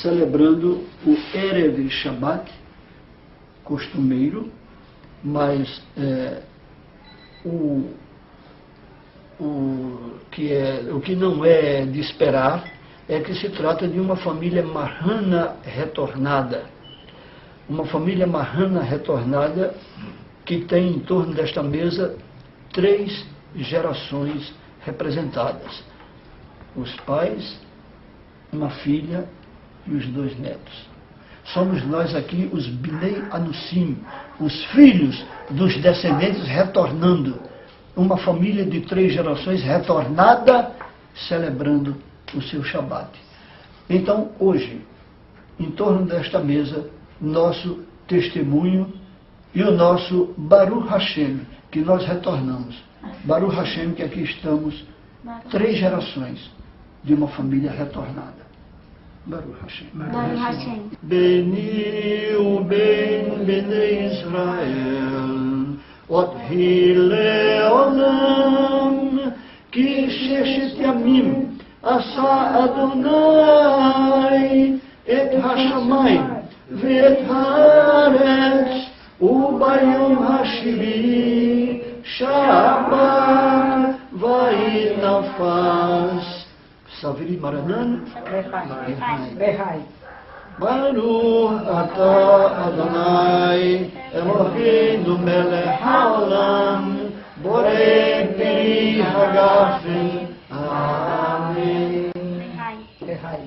celebrando o Erev Shabbat, costumeiro, mas o que não é de esperar é que se trata de uma família marrana retornada. Uma família marrana retornada que tem em torno desta mesa 3 gerações representadas. Os pais, uma filha e os 2 netos. Somos nós aqui os Bnei Anusim, os filhos dos descendentes retornando. Uma família de 3 gerações retornada, celebrando o seu Shabat. Então, hoje, em torno desta mesa, nosso testemunho e o nosso Baruch Hashem, que nós retornamos. Baruch Hashem, que aqui estamos, 3 gerações de uma família retornada. Baruch Hashem. Baruch Hashem. Beni uben bnei Israel, ot hile olam, ki sheshet yamim, asa Adonai, et hashamayim, ve'et haaretz, ubayom hashiri, Shabbat, vayitnafas. Saviri Maranan, Behai. Baruch atah Adonai, Eloheinu melech haolam, borei peri hagafen. Amém. Behai.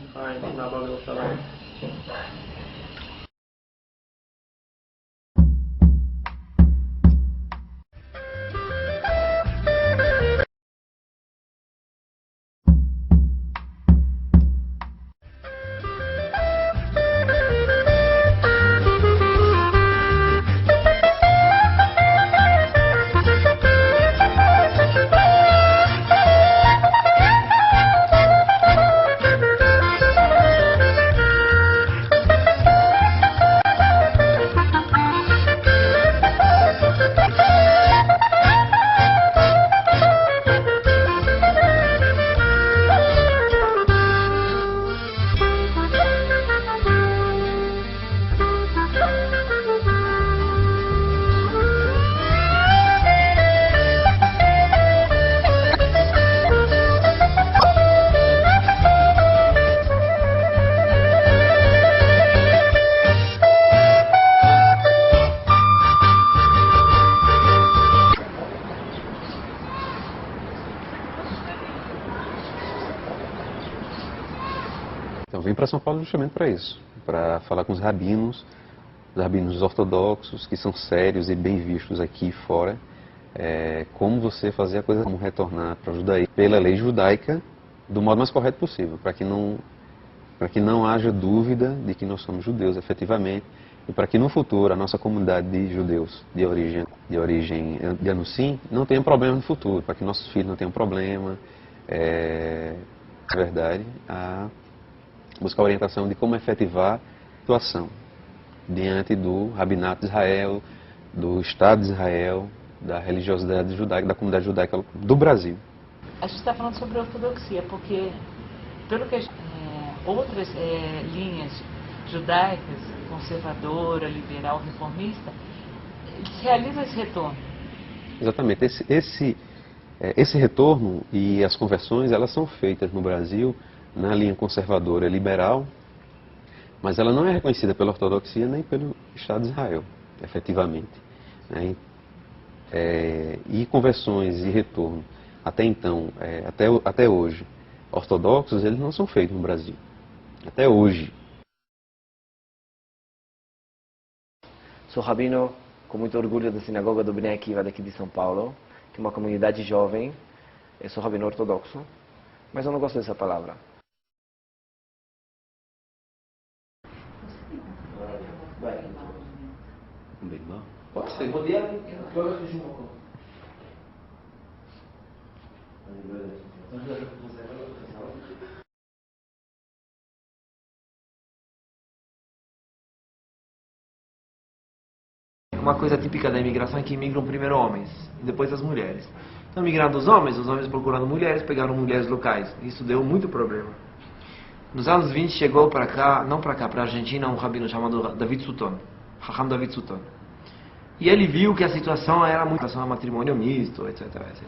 São Paulo justamente para isso, para falar com os rabinos ortodoxos, que são sérios e bem vistos aqui fora, como você fazer a coisa, como retornar para o judaísmo pela lei judaica do modo mais correto possível, para que não haja dúvida de que nós somos judeus efetivamente, e para que no futuro a nossa comunidade de judeus de origem de Anusim não tenha problema no futuro, para que nossos filhos não tenham problema, na verdade, a buscar orientação de como efetivar a situação diante do Rabinato de Israel, do Estado de Israel, da religiosidade judaica, da comunidade judaica do Brasil. A gente está falando sobre ortodoxia, porque pelo que outras linhas judaicas, conservadora, liberal, reformista, se realiza esse retorno. Exatamente. Esse retorno e as conversões, elas são feitas no Brasil na linha conservadora liberal, mas ela não é reconhecida pela ortodoxia nem pelo Estado de Israel, efetivamente. E conversões e retorno, até então, até hoje, ortodoxos, eles não são feitos no Brasil. Até hoje. Sou rabino com muito orgulho da sinagoga do Bnei Akiva daqui de São Paulo, que é uma comunidade jovem. Eu sou rabino ortodoxo, mas eu não gosto dessa palavra. Pode ser. Uma coisa típica da imigração é que imigram primeiro homens e depois as mulheres. Então, migrando os homens procurando mulheres, pegaram mulheres locais. Isso deu muito problema. Nos anos 20 chegou para cá, não para cá, para a Argentina, um rabino chamado David Sutton, Raham David Sutton. E ele viu que a situação era muito, a matrimônio misto, etc, etc.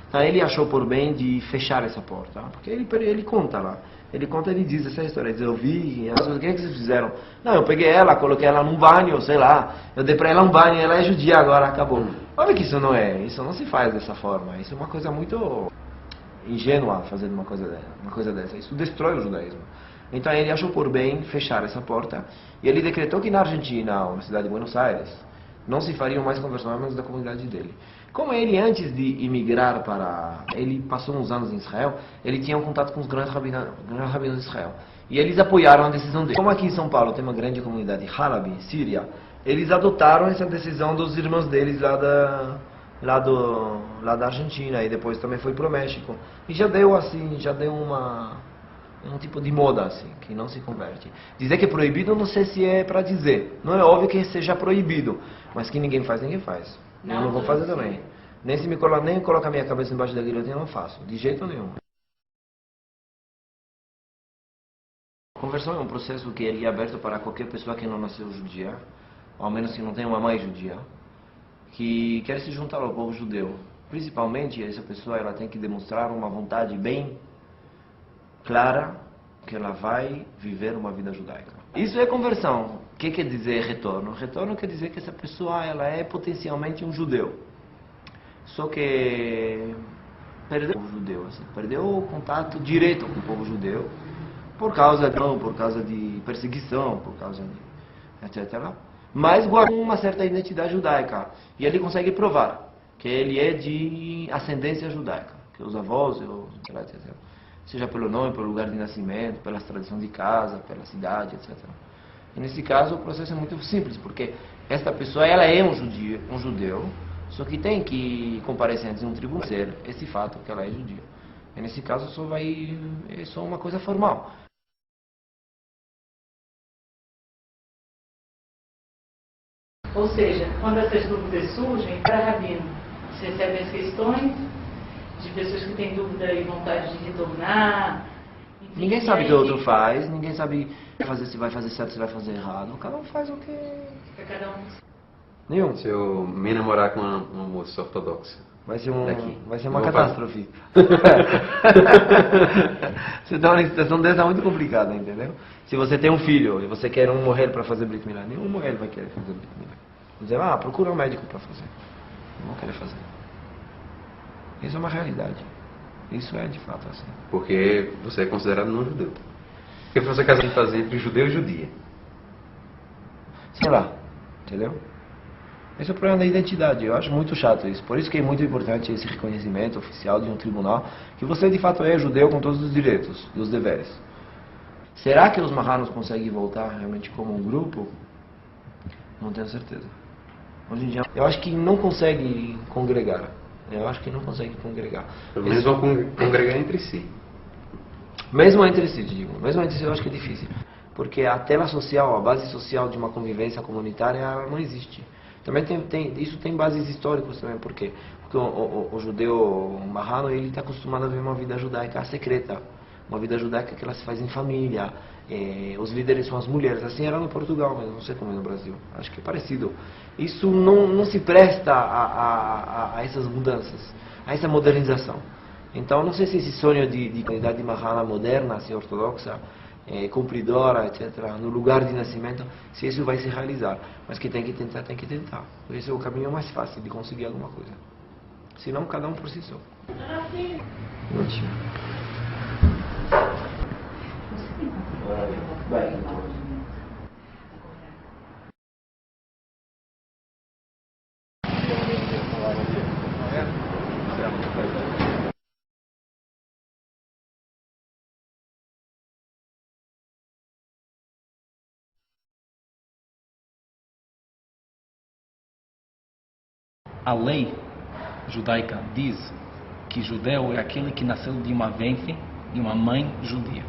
Então ele achou por bem de fechar essa porta, porque ele conta lá. Ele diz essa história, ele diz, eu vi, o que é que vocês fizeram? Não, eu peguei ela, coloquei ela num banho, sei lá, eu dei pra ela um banho, ela é judia agora, acabou. Olha que isso não se faz dessa forma, isso é uma coisa muito ingênua fazer uma coisa dessa, isso destrói o judaísmo. Então ele achou por bem fechar essa porta, e ele decretou que na Argentina, ou na cidade de Buenos Aires, não se fariam mais conversões da comunidade dele. Como ele, antes de imigrar ele passou uns anos em Israel, ele tinha um contato com os grandes rabinos de Israel. E eles apoiaram a decisão dele. Como aqui em São Paulo tem uma grande comunidade Halabi, Síria, eles adotaram essa decisão dos irmãos deles lá da Argentina, e depois também foi para o México. E já deu um tipo de moda assim, que não se converte. Dizer que é proibido, não sei se é para dizer. Não é óbvio que seja proibido, mas que ninguém faz, ninguém faz. Eu não vou fazer também. Nem se nem colocar minha cabeça embaixo da guilhotina, eu não faço. De jeito nenhum. A conversão é um processo que ele é aberto para qualquer pessoa que não nasceu judia, ou ao menos que não tenha uma mãe judia, que quer se juntar ao povo judeu. Principalmente, essa pessoa ela tem que demonstrar uma vontade bem clara que ela vai viver uma vida judaica. Isso é conversão. O que quer dizer retorno? Retorno quer dizer que essa pessoa ela é potencialmente um judeu. Só que perdeu o judeu, assim, perdeu o contato direto com o povo judeu por causa de perseguição, por causa de etc. Mas guarda uma certa identidade judaica. E ele consegue provar que ele é de ascendência judaica, que os avós, etc. Seja pelo nome, pelo lugar de nascimento, pelas tradições de casa, pela cidade, etc. E nesse caso o processo é muito simples, porque esta pessoa ela é um judeu, só que tem que comparecer ante um tribunal dizer esse fato que ela é judia. E nesse caso é só uma coisa formal. Ou seja, quando essas dúvidas surgem, para rabino, você recebe as questões de pessoas que têm dúvida e vontade de retornar. Enfim, ninguém sabe o que o outro faz, ninguém sabe se vai fazer certo, se vai fazer errado. Cada um faz o que... Cada um. Nenhum. Se eu me namorar com uma moça ortodoxa. Vai ser uma catástrofe. Você está numa situação dessa muito complicada, entendeu? Se você tem um filho e você quer um mulher para fazer Brit Milá, nenhum mulher vai querer fazer Brit Milá. Dizer, procura um médico para fazer. Não vão querer fazer. Isso é uma realidade. Isso é de fato assim. Porque você é considerado não judeu. Porque você casa de fazer entre judeu e judia. Sei lá, entendeu? Esse é o problema da identidade, eu acho muito chato isso. Por isso que é muito importante esse reconhecimento oficial de um tribunal, que você de fato é judeu com todos os direitos e os deveres. Será que os marranos conseguem voltar realmente como um grupo? Não tenho certeza. Hoje em dia, eu acho que não consegue congregar. Eu acho que não consegue congregar. Pelo menos vão congregar entre si. Mesmo entre si, digo. Mesmo entre si eu acho que é difícil. Porque a tela social, a base social de uma convivência comunitária, ela não existe. Também isso tem bases históricas também, porque o judeu marrano ele está acostumado a ver uma vida judaica secreta, uma vida judaica que ela se faz em família, os líderes são as mulheres, assim era no Portugal, mas não sei como é no Brasil, acho que é parecido. Isso não se presta a essas mudanças, a essa modernização. Então não sei se esse sonho de comunidade marrana moderna, assim, ortodoxa, cumpridora, etc., no lugar de nascimento, se isso vai se realizar. Mas que tem que tentar, tem que tentar. Esse é o caminho mais fácil de conseguir alguma coisa. Senão, cada um por si só. Ótimo. A lei judaica diz que judeu é aquele que nasceu de uma ventre de uma mãe judia.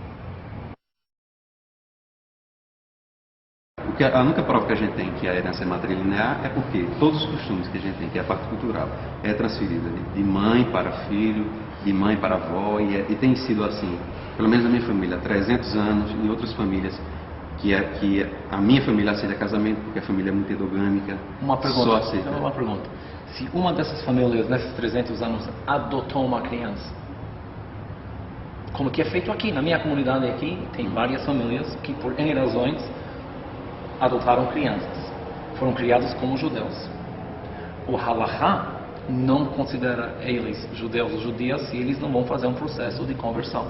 A única prova que a gente tem que a herança é matrilinear é porque todos os costumes que a gente tem, que é a parte cultural, é transferida de mãe para filho, de mãe para avó, e tem sido assim, pelo menos na minha família, há 300 anos, em outras famílias, que a minha família aceita casamento, porque a família é muito endogâmica. Uma pergunta, só aceita. uma pergunta. Se uma dessas famílias, nesses 300 anos, adotou uma criança, como que é feito aqui, na minha comunidade aqui, tem várias famílias que, por N razões, adotaram crianças. Foram criados como judeus. O halakha não considera eles judeus ou judias se eles não vão fazer um processo de conversão.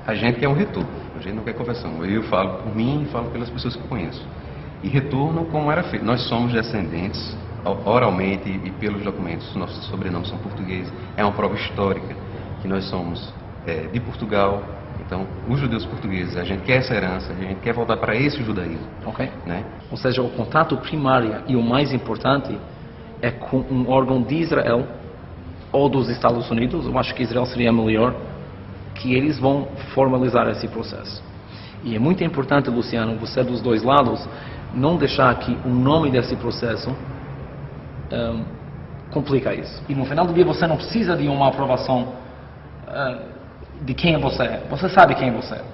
A gente quer um retorno, a gente não quer conversão. Eu falo por mim e falo pelas pessoas que eu conheço. E retorno como era feito. Nós somos descendentes, oralmente e pelos documentos, nossos sobrenomes são portugueses. É uma prova histórica que nós somos de Portugal. Então, os judeus portugueses, a gente quer essa herança, a gente quer voltar para esse judaísmo. Ok. Né? Ou seja, o contato primário e o mais importante é com um órgão de Israel ou dos Estados Unidos. Eu acho que Israel seria melhor, que eles vão formalizar esse processo. E é muito importante, Luciano, você dos dois lados, não deixar que o nome desse processo complica isso. E no final do dia você não precisa de uma aprovação de quem você é. Você sabe quem você é.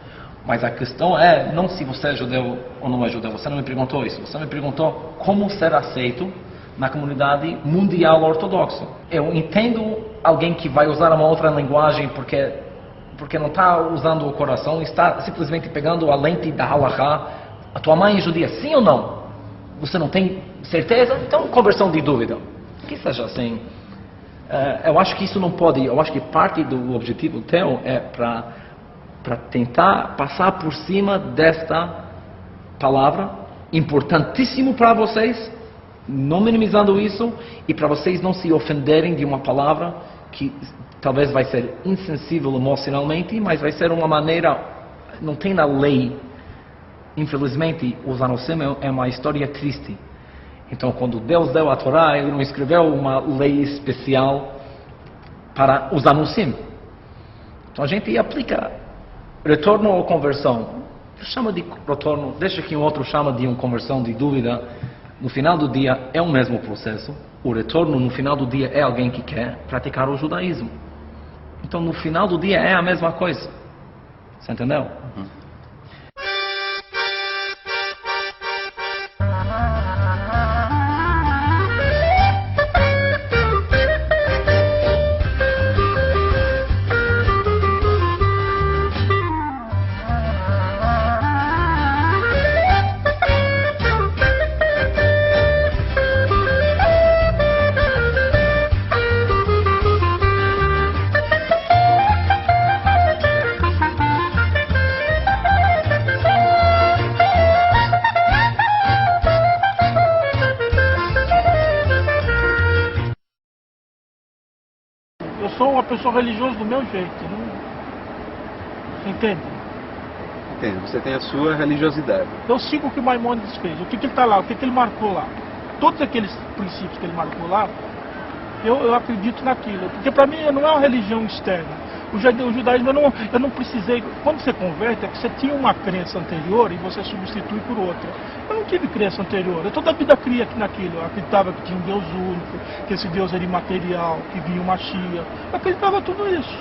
Mas a questão é não se você é judeu ou não é judeu. Você não me perguntou isso. Você me perguntou como ser aceito na comunidade mundial ortodoxa. Eu entendo alguém que vai usar uma outra linguagem porque não está usando o coração, está simplesmente pegando a lente da halakha. A tua mãe é judia, sim ou não? Você não tem certeza? Então, conversão de dúvida. Que seja assim. Eu acho que isso não pode. Eu acho que parte do objetivo teu é para tentar passar por cima desta palavra, importantíssimo para vocês, não minimizando isso, e para vocês não se ofenderem de uma palavra que talvez vai ser insensível emocionalmente, mas vai ser uma maneira, não tem na lei. Infelizmente, os Anosim é uma história triste. Então, quando Deus deu a Torá, Ele não escreveu uma lei especial para os Anosim. Então, a gente aplica retorno ou conversão. Chama de retorno, deixa que um outro chama de uma conversão de dúvida. No final do dia, é o mesmo processo. O retorno, no final do dia, é alguém que quer praticar o judaísmo. Então, no final do dia, é a mesma coisa. Você entendeu? Uhum. sou religioso do meu jeito. Não... Você entende? Entendo, você tem a sua religiosidade. Eu sigo o que o Maimônides fez, o que ele está lá, o que ele marcou lá. Todos aqueles princípios que ele marcou lá, eu acredito naquilo. Porque para mim não é uma religião externa. O judaísmo eu não precisei. Quando você converte, é que você tinha uma crença anterior e você substitui por outra. Eu não tive crença anterior. Eu toda a vida cria naquilo. Eu acreditava que tinha um Deus único, que esse Deus era imaterial, que vinha uma Machia. Eu acreditava tudo isso.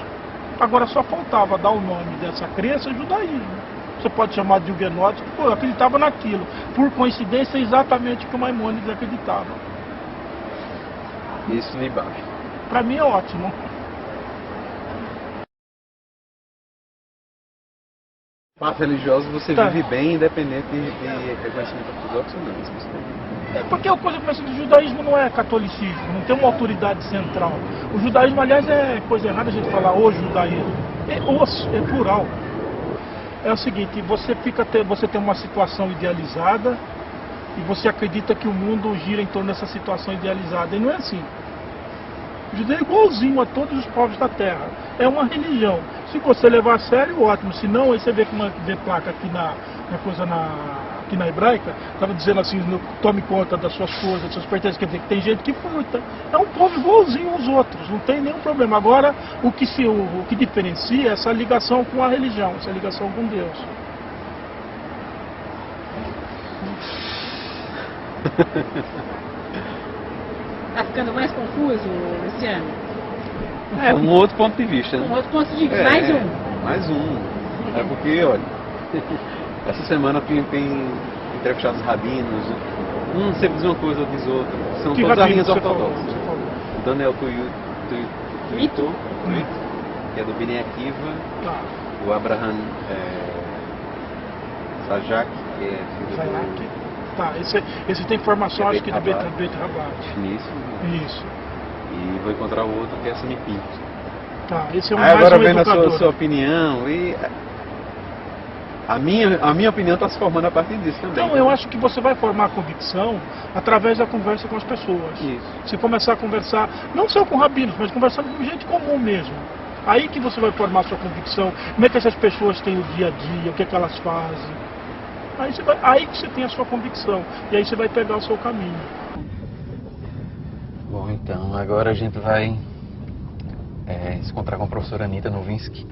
Agora só faltava dar o nome dessa crença judaísmo. Você pode chamar de hugenótico, pô, eu acreditava naquilo. Por coincidência, é exatamente o que o Maimônides acreditava. Isso me basta. Para mim é ótimo. Fato religioso, você vive bem, independente de reconhecimento ortodoxo ou não. Isso você tem. É porque a coisa que o judaísmo não é catolicismo, não tem uma autoridade central. O judaísmo, aliás, é coisa errada a gente falar o judaísmo. É plural. É o seguinte, você tem uma situação idealizada e você acredita que o mundo gira em torno dessa situação idealizada. E não é assim. O judeu é igualzinho a todos os povos da terra. É uma religião. Se você levar a sério, ótimo. Se não, aí você vê como vê placa aqui aqui na hebraica, estava dizendo assim, tome conta das suas coisas, das suas pertences. Quer dizer que tem gente que furta. É um povo igualzinho aos outros, não tem nenhum problema. Agora, o que diferencia é essa ligação com a religião, essa ligação com Deus. Tá ficando mais confuso, Luciano? É, um outro ponto de vista, né? Um outro ponto de vista, mais um. Mais um. É porque, olha, essa semana tem entrevistados rabinos, um sempre diz uma coisa, outro diz outra. São todos rabinos ortodoxos. O Daniel Tuito, que é do Bnei Akiva, o Abraham Sajak, que é filho do... Tá, esse tem formação, acho que de Beit Rabat. Isso. E vou encontrar o outro que é Sami Pinto. Tá, esse é mais agora vendo a sua opinião e a minha opinião está se formando a partir disso também. Então, eu acho que você vai formar convicção através da conversa com as pessoas. Isso. Você começar a conversar, não só com rabinos, mas conversando com gente comum mesmo. Aí que você vai formar a sua convicção, como é que essas pessoas têm o dia a dia, o que é que elas fazem. Aí que você tem a sua convicção. E aí você vai pegar o seu caminho. Bom, então, agora a gente vai se encontrar com a professora Anita Novinsky,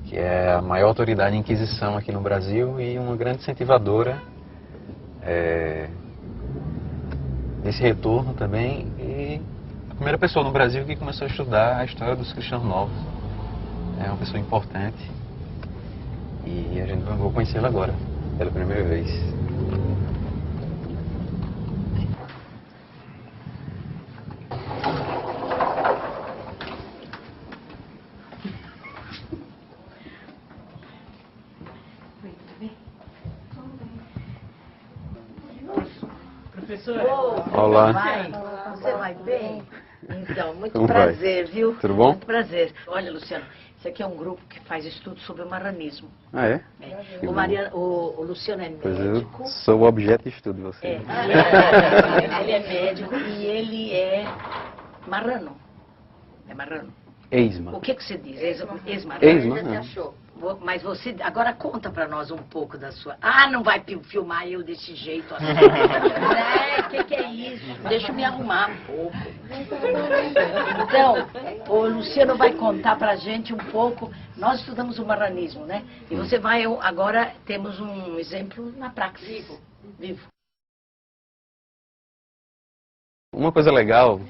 que é a maior autoridade em Inquisição aqui no Brasil e uma grande incentivadora desse retorno também. E a primeira pessoa no Brasil que começou a estudar a história dos cristãos novos. É uma pessoa importante e a gente vai conhecê-la agora. Pela primeira vez. Professora, olá. Você vai bem? Então, muito Como prazer, vai? viu? Tudo bom? Muito prazer. Olha, Luciano, esse aqui é um grupo que faz estudo sobre o marranismo. Ah, é? O Luciano é médico. Pois eu sou o objeto de estudo de você. Ele é médico e ele é marrano. É marrano. Ex-marrano. O que você diz? Ex-marrano? Ex-marrano. Mas você agora conta pra nós um pouco da sua... Ah, não vai filmar eu desse jeito assim. Que é isso? Deixa eu me arrumar um pouco. Então, o Luciano vai contar pra gente um pouco. Nós estudamos o marranismo, né? E você vai... Agora temos um exemplo na praxis. Vivo. Uma coisa legal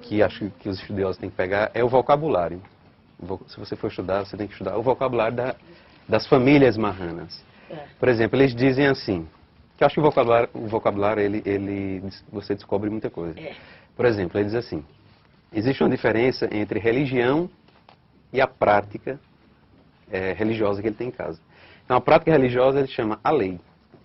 que acho que os estudiosos têm que pegar é o vocabulário. Se você for estudar, você tem que estudar o vocabulário das famílias marranas. Por exemplo, eles dizem assim, que eu acho que o vocabulário você descobre muita coisa. Por exemplo, ele diz assim, existe uma diferença entre religião e a prática religiosa que ele tem em casa. Então, a prática religiosa ele chama a lei,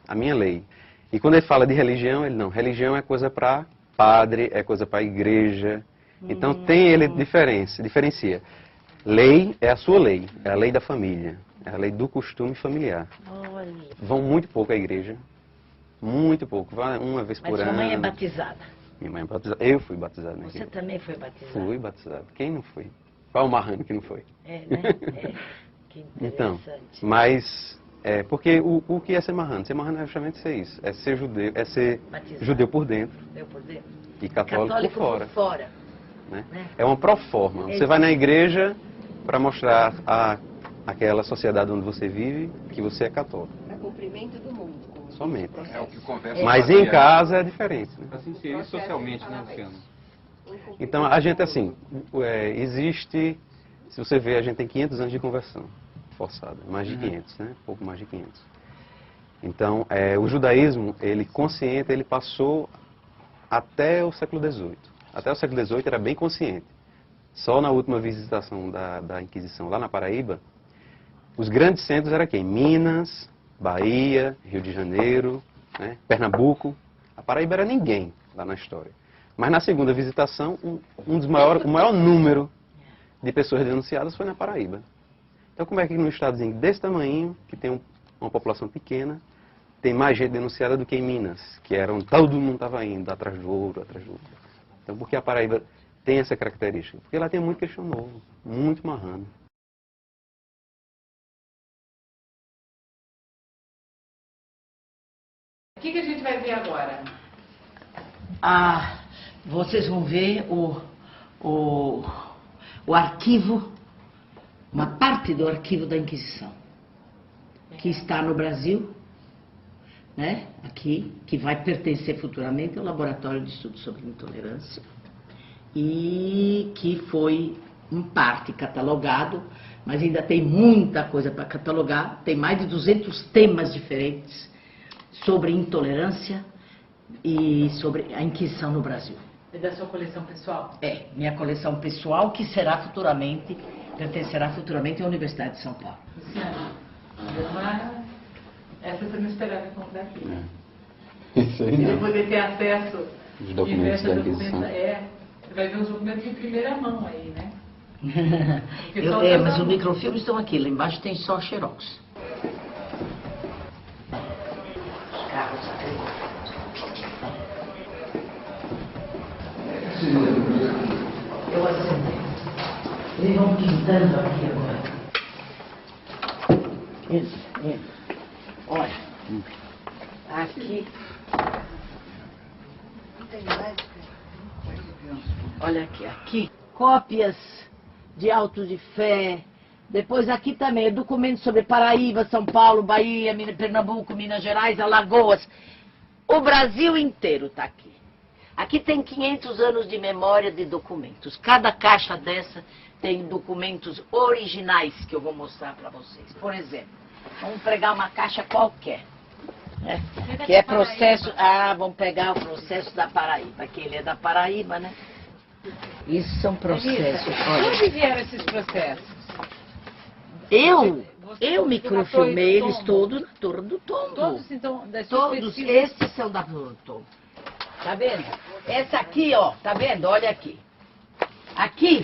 a minha lei. E quando ele fala de religião, ele não, religião é coisa para padre, é coisa para igreja. Então, ele diferencia. Lei é a sua lei, é a lei da família, é a lei do costume familiar. Olha. Vão muito pouco à igreja, muito pouco, vai uma vez por ano. Mas sua mãe é batizada? Minha mãe é batizada, eu fui batizado. Você também foi batizado? Fui batizado, quem não foi? Qual é o marrano que não foi? É, né? É. Que Então, interessante. mas, porque o que é ser marrano? Ser marrano é justamente ser isso, é ser Batizado. judeu por dentro Eu por dentro. e católico por fora. Né? Né? É uma proforma. Você vai na igreja para mostrar àquela sociedade onde você vive que você é católico. Para cumprimento do mundo. Somente. É o que conversa. Mas em casa é diferente. Né? Para se inserir socialmente, né, Luciano? Então, a gente, assim, existe, se você ver, a gente tem 500 anos de conversão forçada, mais de 500, né? Pouco mais de 500. Então, o judaísmo, ele consciente, ele passou até o século XVIII. Até o século XVIII era bem consciente. Só na última visitação da Inquisição lá na Paraíba, os grandes centros eram quem? Minas, Bahia, Rio de Janeiro, né? Pernambuco. A Paraíba era ninguém lá na história. Mas na segunda visitação, o maior número de pessoas denunciadas foi na Paraíba. Então como é que num estadozinho desse tamanho, que tem uma população pequena, tem mais gente denunciada do que em Minas, que era onde todo mundo estava indo, atrás do ouro, atrás do ouro. Então por que a Paraíba tem essa característica? Porque ela tem muito cristão novo, muito marrano. O que a gente vai ver agora? Vocês vão ver o arquivo, uma parte do arquivo da Inquisição, que está no Brasil, né? Aqui, que vai pertencer futuramente ao Laboratório de Estudos sobre Intolerância, e que foi em parte catalogado, mas ainda tem muita coisa para catalogar, tem mais de 200 temas diferentes sobre intolerância e sobre a Inquisição no Brasil. É da sua coleção pessoal? É, minha coleção pessoal, que pertencerá futuramente à Universidade de São Paulo. Luciano, essa você não esperava encontrar aqui, né? Isso aí não. Ele poder ter acesso Os documentos da Inquisição. Você vai ver os documentos em primeira mão aí, né? Mas os microfilmes estão aqui, lá embaixo tem só xerox. Eu acendei. Eles vão pintando aqui agora. Isso. Olha. Aqui. Olha aqui. Cópias de autos de fé. Depois aqui também, documentos sobre Paraíba, São Paulo, Bahia, Pernambuco, Minas Gerais, Alagoas. O Brasil inteiro está aqui. Aqui tem 500 anos de memória de documentos. Cada caixa dessa tem documentos originais que eu vou mostrar para vocês. Por exemplo, vamos pegar uma caixa qualquer, né? Que é processo... vamos pegar o processo da Paraíba, que ele é da Paraíba, né? Isso são processos. De onde vieram esses processos? Eu microfilmei eles todos na Torre do Tombo. Todos, então, das suas Todos pesquisas? esses são da Torre do Tombo. Tá vendo? Essa aqui, ó, tá vendo? Olha aqui. Aqui,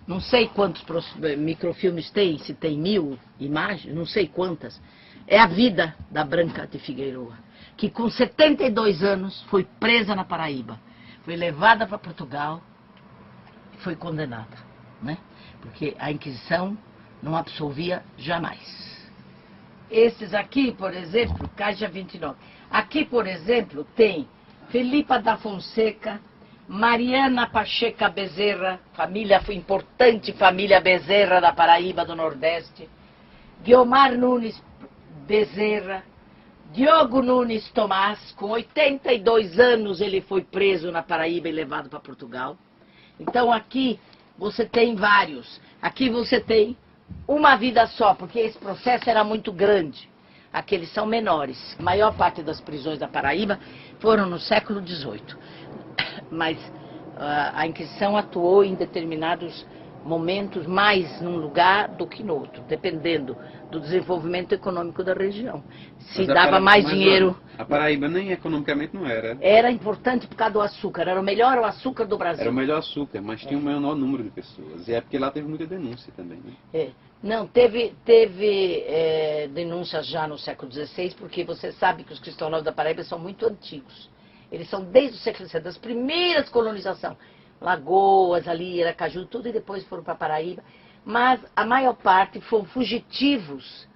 não sei quantos microfilmes tem, se tem 1000 imagens, não sei quantas. É a vida da Branca de Figueiredo, que com 72 anos foi presa na Paraíba. Foi levada para Portugal e foi condenada, né? Porque a Inquisição não absolvia jamais. Esses aqui, por exemplo, caixa 29. Aqui, por exemplo, tem Felipa da Fonseca, Mariana Pacheca Bezerra, importante família Bezerra da Paraíba do Nordeste, Guiomar Nunes Bezerra, Diogo Nunes Tomás, com 82 anos ele foi preso na Paraíba e levado para Portugal. Então aqui você tem vários. Aqui você tem uma vida só, porque esse processo era muito grande. Aqueles são menores. A maior parte das prisões da Paraíba foram no século XVIII. Mas a Inquisição atuou em determinados momentos mais num lugar do que no outro, dependendo do desenvolvimento econômico da região. Se dava mais dinheiro... A Paraíba nem economicamente não era. Era importante por causa do açúcar, era o melhor açúcar do Brasil. Era o melhor açúcar, mas tinha um menor número de pessoas. E é porque lá teve muita denúncia também, né? Não, teve denúncias já no século XVI, porque você sabe que os cristãos novos da Paraíba são muito antigos. Eles são desde o século XVI, das primeiras colonizações. Lagoas, ali, Aracaju, tudo, e depois foram para Paraíba. Mas a maior parte foram fugitivos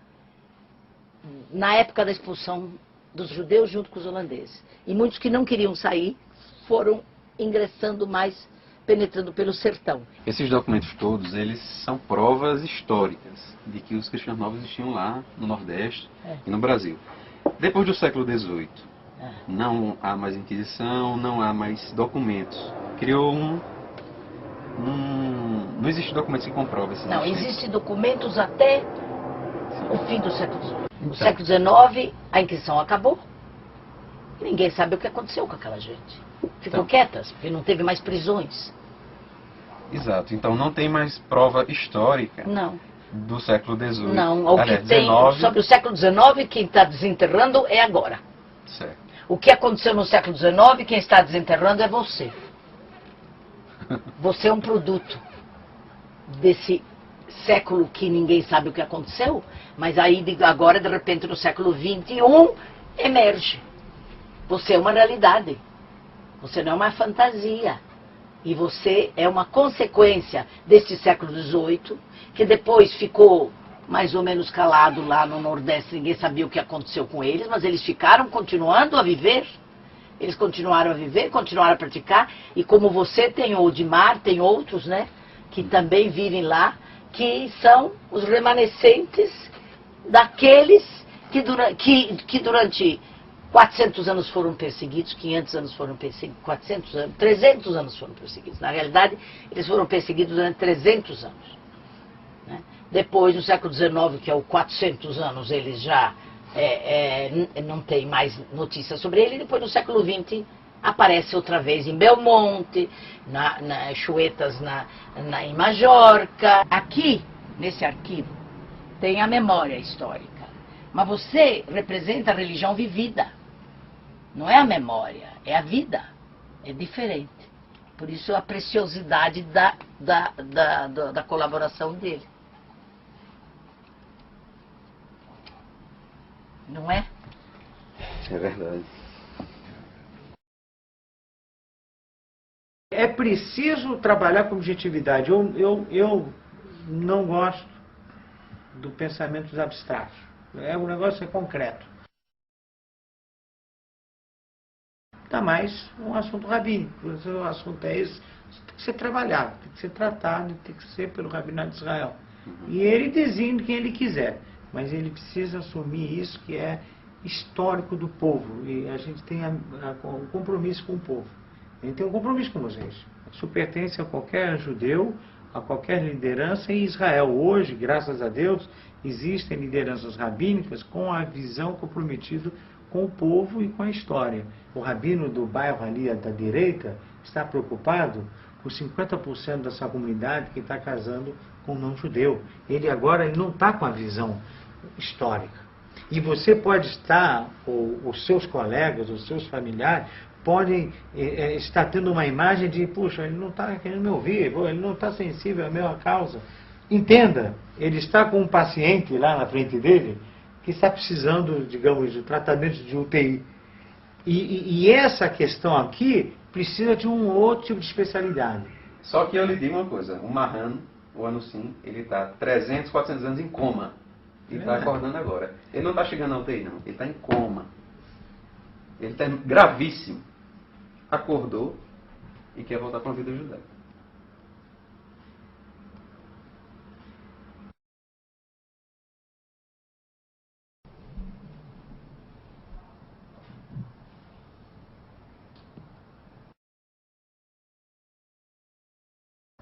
na época da expulsão dos judeus junto com os holandeses. E muitos que não queriam sair foram ingressando mais, penetrando pelo sertão. Esses documentos todos, eles são provas históricas de que os cristãos novos existiam lá no Nordeste e no Brasil. Depois do século XVIII, não há mais Inquisição, não há mais documentos. Criou não existe documentos que comprovam esse Não, existem documentos até o fim do século XVIII. No século XIX, a Inquisição acabou. E ninguém sabe o que aconteceu com aquela gente. Ficou quietas, porque não teve mais prisões. Exato, então não tem mais prova histórica do século XVIII. Não, o que tem sobre o século XIX, quem está desenterrando é agora. Certo. O que aconteceu no século XIX, quem está desenterrando é você. Você é um produto desse século que ninguém sabe o que aconteceu, mas aí agora, de repente, no século XXI, emerge. Você é uma realidade. Você não é uma fantasia. E você é uma consequência deste século XVIII, que depois ficou mais ou menos calado lá no Nordeste, ninguém sabia o que aconteceu com eles, mas eles ficaram continuando a viver. Eles continuaram a viver, continuaram a praticar, e como você tem o Odimar, tem outros, né, que também vivem lá, que são os remanescentes daqueles que durante 400 anos foram perseguidos, 500 anos foram perseguidos, 400 anos, 300 anos foram perseguidos. Na realidade, eles foram perseguidos durante 300 anos. Né? Depois, no século XIX, que é o 400 anos, eles já não tem mais notícias sobre ele. E depois, no século XX, aparece outra vez em Belmonte, na Chuetas, em Majorca. Aqui, nesse arquivo, tem a memória histórica. Mas você representa a religião vivida. Não é a memória, é a vida. É diferente. Por isso a preciosidade da colaboração dele. Não é? É verdade. É preciso trabalhar com objetividade. Eu não gosto do pensamento dos abstratos. O negócio é concreto. Tá mais um assunto rabínico. O assunto é esse. Tem que ser trabalhado, tem que ser tratado, tem que ser pelo Rabinato de Israel. E ele designa quem ele quiser. Mas ele precisa assumir isso que é histórico do povo. E a gente tem um compromisso com o povo. A gente tem um compromisso com vocês. Isso pertence a qualquer judeu, a qualquer liderança em Israel. Hoje, graças a Deus, existem lideranças rabínicas com a visão comprometida com o povo e com a história. O rabino do bairro ali da direita está preocupado com 50% dessa comunidade que está casando com um não-judeu. Ele agora não está com a visão histórica. E você pode estar, ou os seus colegas, os seus familiares, podem estar tendo uma imagem de, puxa, ele não está querendo me ouvir, ele não está sensível à minha causa. Entenda, ele está com um paciente lá na frente dele que está precisando, digamos, de tratamento de UTI. E essa questão aqui precisa de um outro tipo de especialidade. Só que eu lhe digo uma coisa, o Mahan, o Anusim, ele está 300, 400 anos em coma. E está acordando agora. Ele não está chegando na UTI, não. Ele está em coma. Ele está gravíssimo. Acordou e quer voltar para uma vida judaica.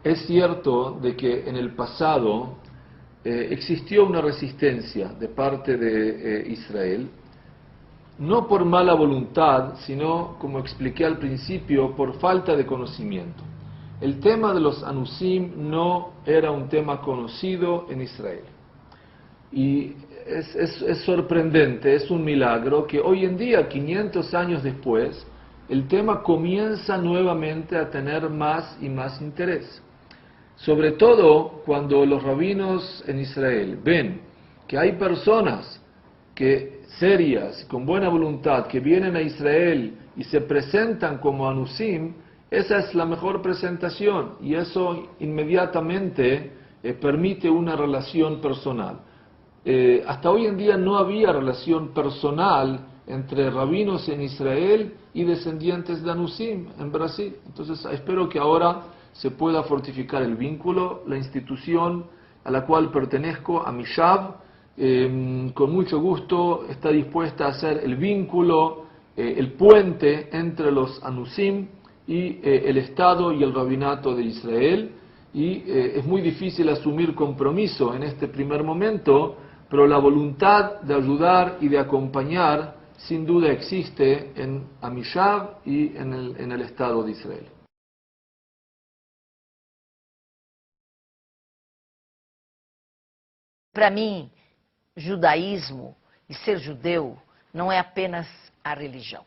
Es cierto de que en el pasado existió una resistencia de parte de Israel, no por mala voluntad, sino, como expliqué al principio, por falta de conocimiento. El tema de los Anusim no era un tema conocido en Israel. Y es sorprendente, es un milagro que hoy en día, 500 años después, el tema comienza nuevamente a tener más y más interés. Sobre todo cuando los rabinos en Israel ven que hay personas serias, con buena voluntad, que vienen a Israel y se presentan como Anusim, esa es la mejor presentación y eso inmediatamente permite una relación personal. Hasta hoy en día no había relación personal entre rabinos en Israel y descendientes de Anusim en Brasil. Entonces espero que ahora se pueda fortificar el vínculo. La institución a la cual pertenezco, a Mishab, con mucho gusto está dispuesta a hacer el vínculo, el puente entre los Anusim y el Estado y el Rabinato de Israel. Y es muy difícil asumir compromiso en este primer momento, pero la voluntad de ayudar y de acompañar sin duda existe en Amishab y en el Estado de Israel. Para mim, judaísmo e ser judeu não é apenas a religião.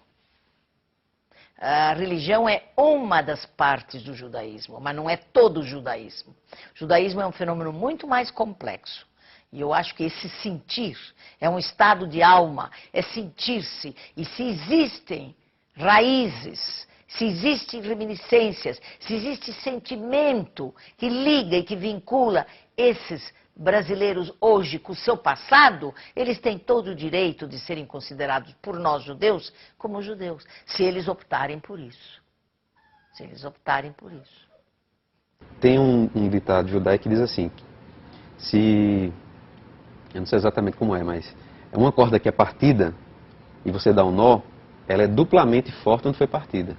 A religião é uma das partes do judaísmo, mas não é todo o judaísmo. O judaísmo é um fenômeno muito mais complexo. E eu acho que esse sentir é um estado de alma, é sentir-se. E se existem raízes, se existem reminiscências, se existe sentimento que liga e que vincula esses brasileiros hoje com o seu passado, eles têm todo o direito de serem considerados por nós judeus como judeus, se eles optarem por isso. Se eles optarem por isso. Tem um ditado judaico que diz assim, eu não sei exatamente como é, mas é uma corda que é partida e você dá um nó, ela é duplamente forte onde foi partida.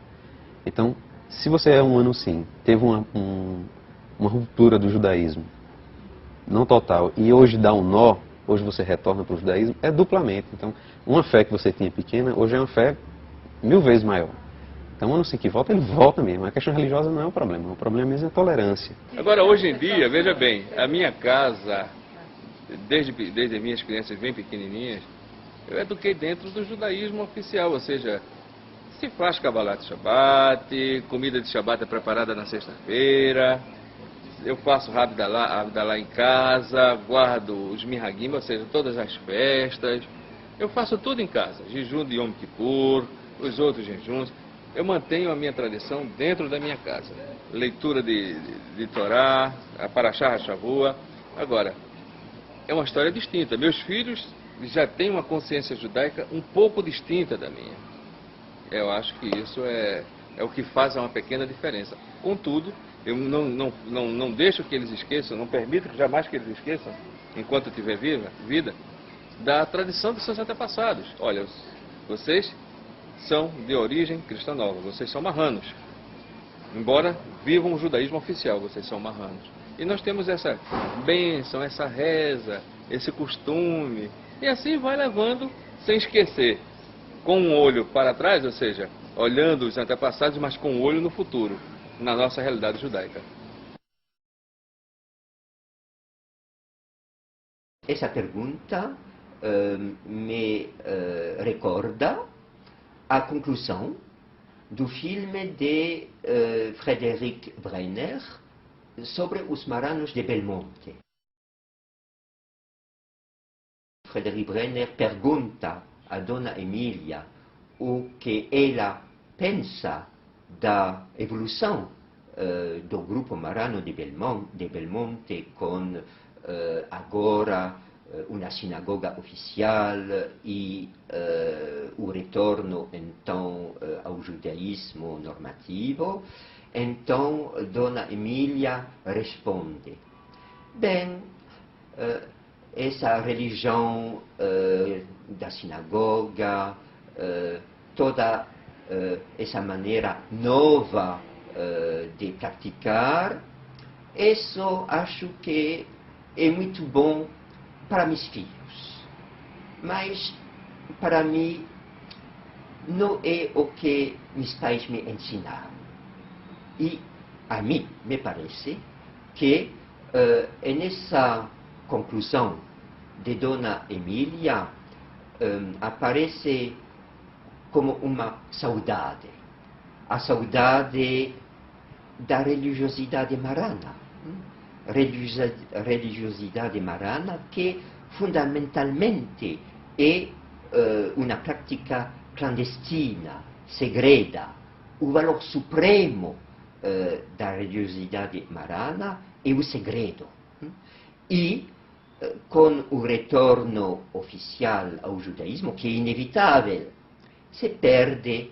Então, se você é um Anusim, teve uma ruptura do judaísmo, não total, e hoje dá um nó, hoje você retorna para o judaísmo, é duplamente. Então, uma fé que você tinha pequena, hoje é uma fé 1000 vezes maior. Então, o Anusim que volta, ele volta mesmo. A questão religiosa não é o problema mesmo é a tolerância. Agora, hoje em dia, veja bem, a minha casa, desde as minhas crianças bem pequenininhas, eu eduquei dentro do judaísmo oficial, ou seja, se faz Kabbalat Shabbat, comida de Shabbat é preparada na sexta-feira, eu faço Havdalah em casa, guardo os Minhagim, ou seja, todas as festas, eu faço tudo em casa, jejum de Yom Kippur, os outros jejuns, eu mantenho a minha tradição dentro da minha casa, leitura de Torá, a Parashá Hashavua. Agora, é uma história distinta. Meus filhos já têm uma consciência judaica um pouco distinta da minha. Eu acho que isso é o que faz uma pequena diferença. Contudo, eu não deixo que eles esqueçam, não permito jamais que eles esqueçam, enquanto eu tiver vida, da tradição dos seus antepassados. Olha, vocês são de origem cristã nova, vocês são marranos. Embora vivam o judaísmo oficial, vocês são marranos. E nós temos essa bênção, essa reza, esse costume. E assim vai levando, sem esquecer, com um olho para trás, ou seja, olhando os antepassados, mas com um olho no futuro, na nossa realidade judaica. Essa pergunta me recorda a conclusão do filme de Frédéric Brenner sobre os marranos de Belmonte. Frédéric Brenner pergunta a Dona Emília o que ela pensa da evolução do grupo marrano de Belmonte com agora uma sinagoga oficial e o retorno então ao judaísmo normativo. Então, Dona Emília responde, bem, essa religião da sinagoga, toda essa maneira nova de praticar, isso acho que é muito bom para meus filhos. Mas, para mim, não é o que meus pais me ensinaram. E a mim me parece que nessa conclusão de Dona Emília aparece como uma saudade, a saudade da religiosidade marrana, religiosidade marrana que fundamentalmente é uma prática clandestina, segreda, o valor supremo da religiosidade marana é o segredo. E, com o retorno oficial ao judaísmo, que é inevitável, se perde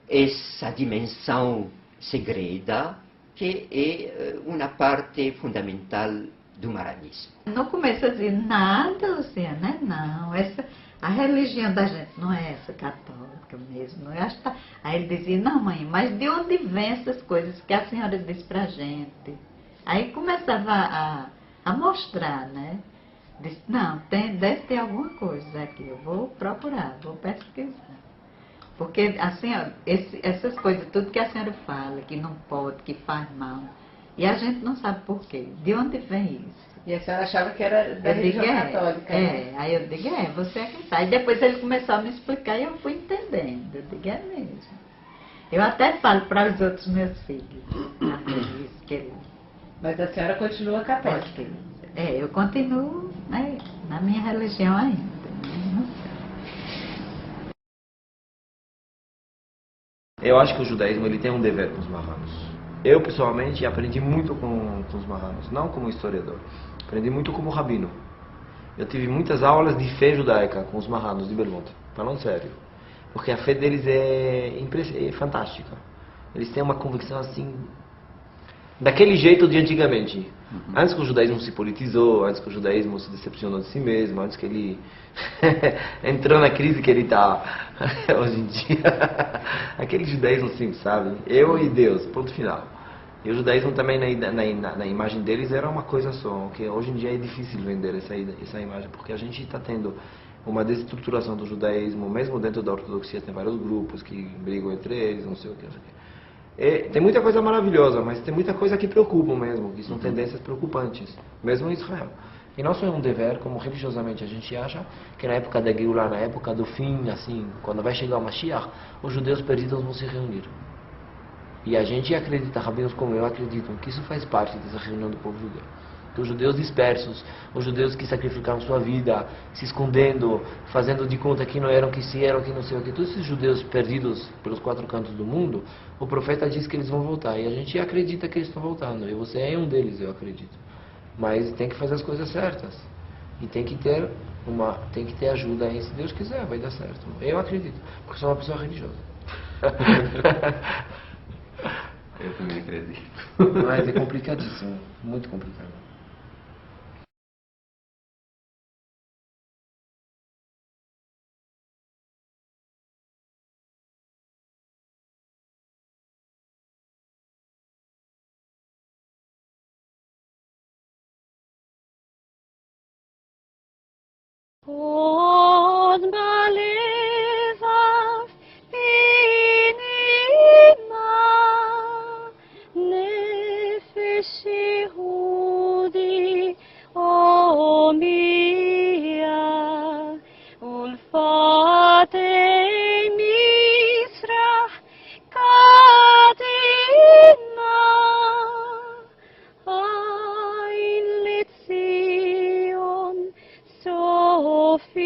essa dimensão segreda, que é uma parte fundamental do maranismo. No começo eu dizia, nada, Luciana, não. A religião da gente não é essa católica mesmo. Eu acho que tá... Aí ele dizia, não mãe, mas de onde vem essas coisas que a senhora diz pra gente? Aí começava a mostrar, né? Disse, não, deve ter alguma coisa aqui, eu vou procurar, vou pesquisar. Porque assim, ó, essas coisas, tudo que a senhora fala, que não pode, que faz mal, e a gente não sabe por quê, de onde vem isso? E a senhora achava que era da religião católica, né? Aí eu digo, você é quem sabe. E depois ele começou a me explicar e eu fui entendendo. Eu digo, é mesmo. Eu até falo para os outros meus filhos. Isso, querido. Mas a senhora continua católica? Eu continuo, né, na minha religião ainda. Eu acho que o judaísmo ele tem um dever com os marranos. Eu, pessoalmente, aprendi muito com os marranos, não como historiador. Aprendi muito como rabino. Eu tive muitas aulas de fé judaica com os marranos de Belo Monte, falando sério. Porque a fé deles é fantástica. Eles têm uma convicção assim, daquele jeito de antigamente. Antes que o judaísmo se politizou, antes que o judaísmo se decepcionou de si mesmo, antes que ele entrou na crise que ele está hoje em dia. Aquele judaísmo simples, sabe? Eu e Deus, ponto final. E o judaísmo também na imagem deles era uma coisa só, que hoje em dia é difícil vender essa imagem, porque a gente está tendo uma desestruturação do judaísmo, mesmo dentro da ortodoxia tem vários grupos que brigam entre eles, não sei o que, não sei o que. Tem muita coisa maravilhosa, mas tem muita coisa que preocupa mesmo, que são tendências preocupantes, mesmo em Israel. E nosso é um dever, como religiosamente a gente acha, que na época da Geulah, na época do fim, assim, quando vai chegar o Mashiach, os judeus perdidos vão se reunir. E a gente acredita, rabinos como eu acreditam, que isso faz parte dessa reunião do povo judeu. Que os judeus dispersos, os judeus que sacrificaram sua vida, se escondendo, fazendo de conta que não eram, que se eram, que não sei o que, todos esses judeus perdidos pelos 4 cantos do mundo, o profeta diz que eles vão voltar. E a gente acredita que eles estão voltando. E você é um deles, eu acredito. Mas tem que fazer as coisas certas. E tem que ter ajuda aí, se Deus quiser, vai dar certo. Eu acredito, porque sou uma pessoa religiosa. Eu também acredito. Mas é complicadíssimo, muito complicado. עוד בלבב פנימה נפש יהודי הומיה ולפתי מזרח קדימה עין לציון סופי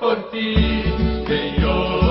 por ti, que yo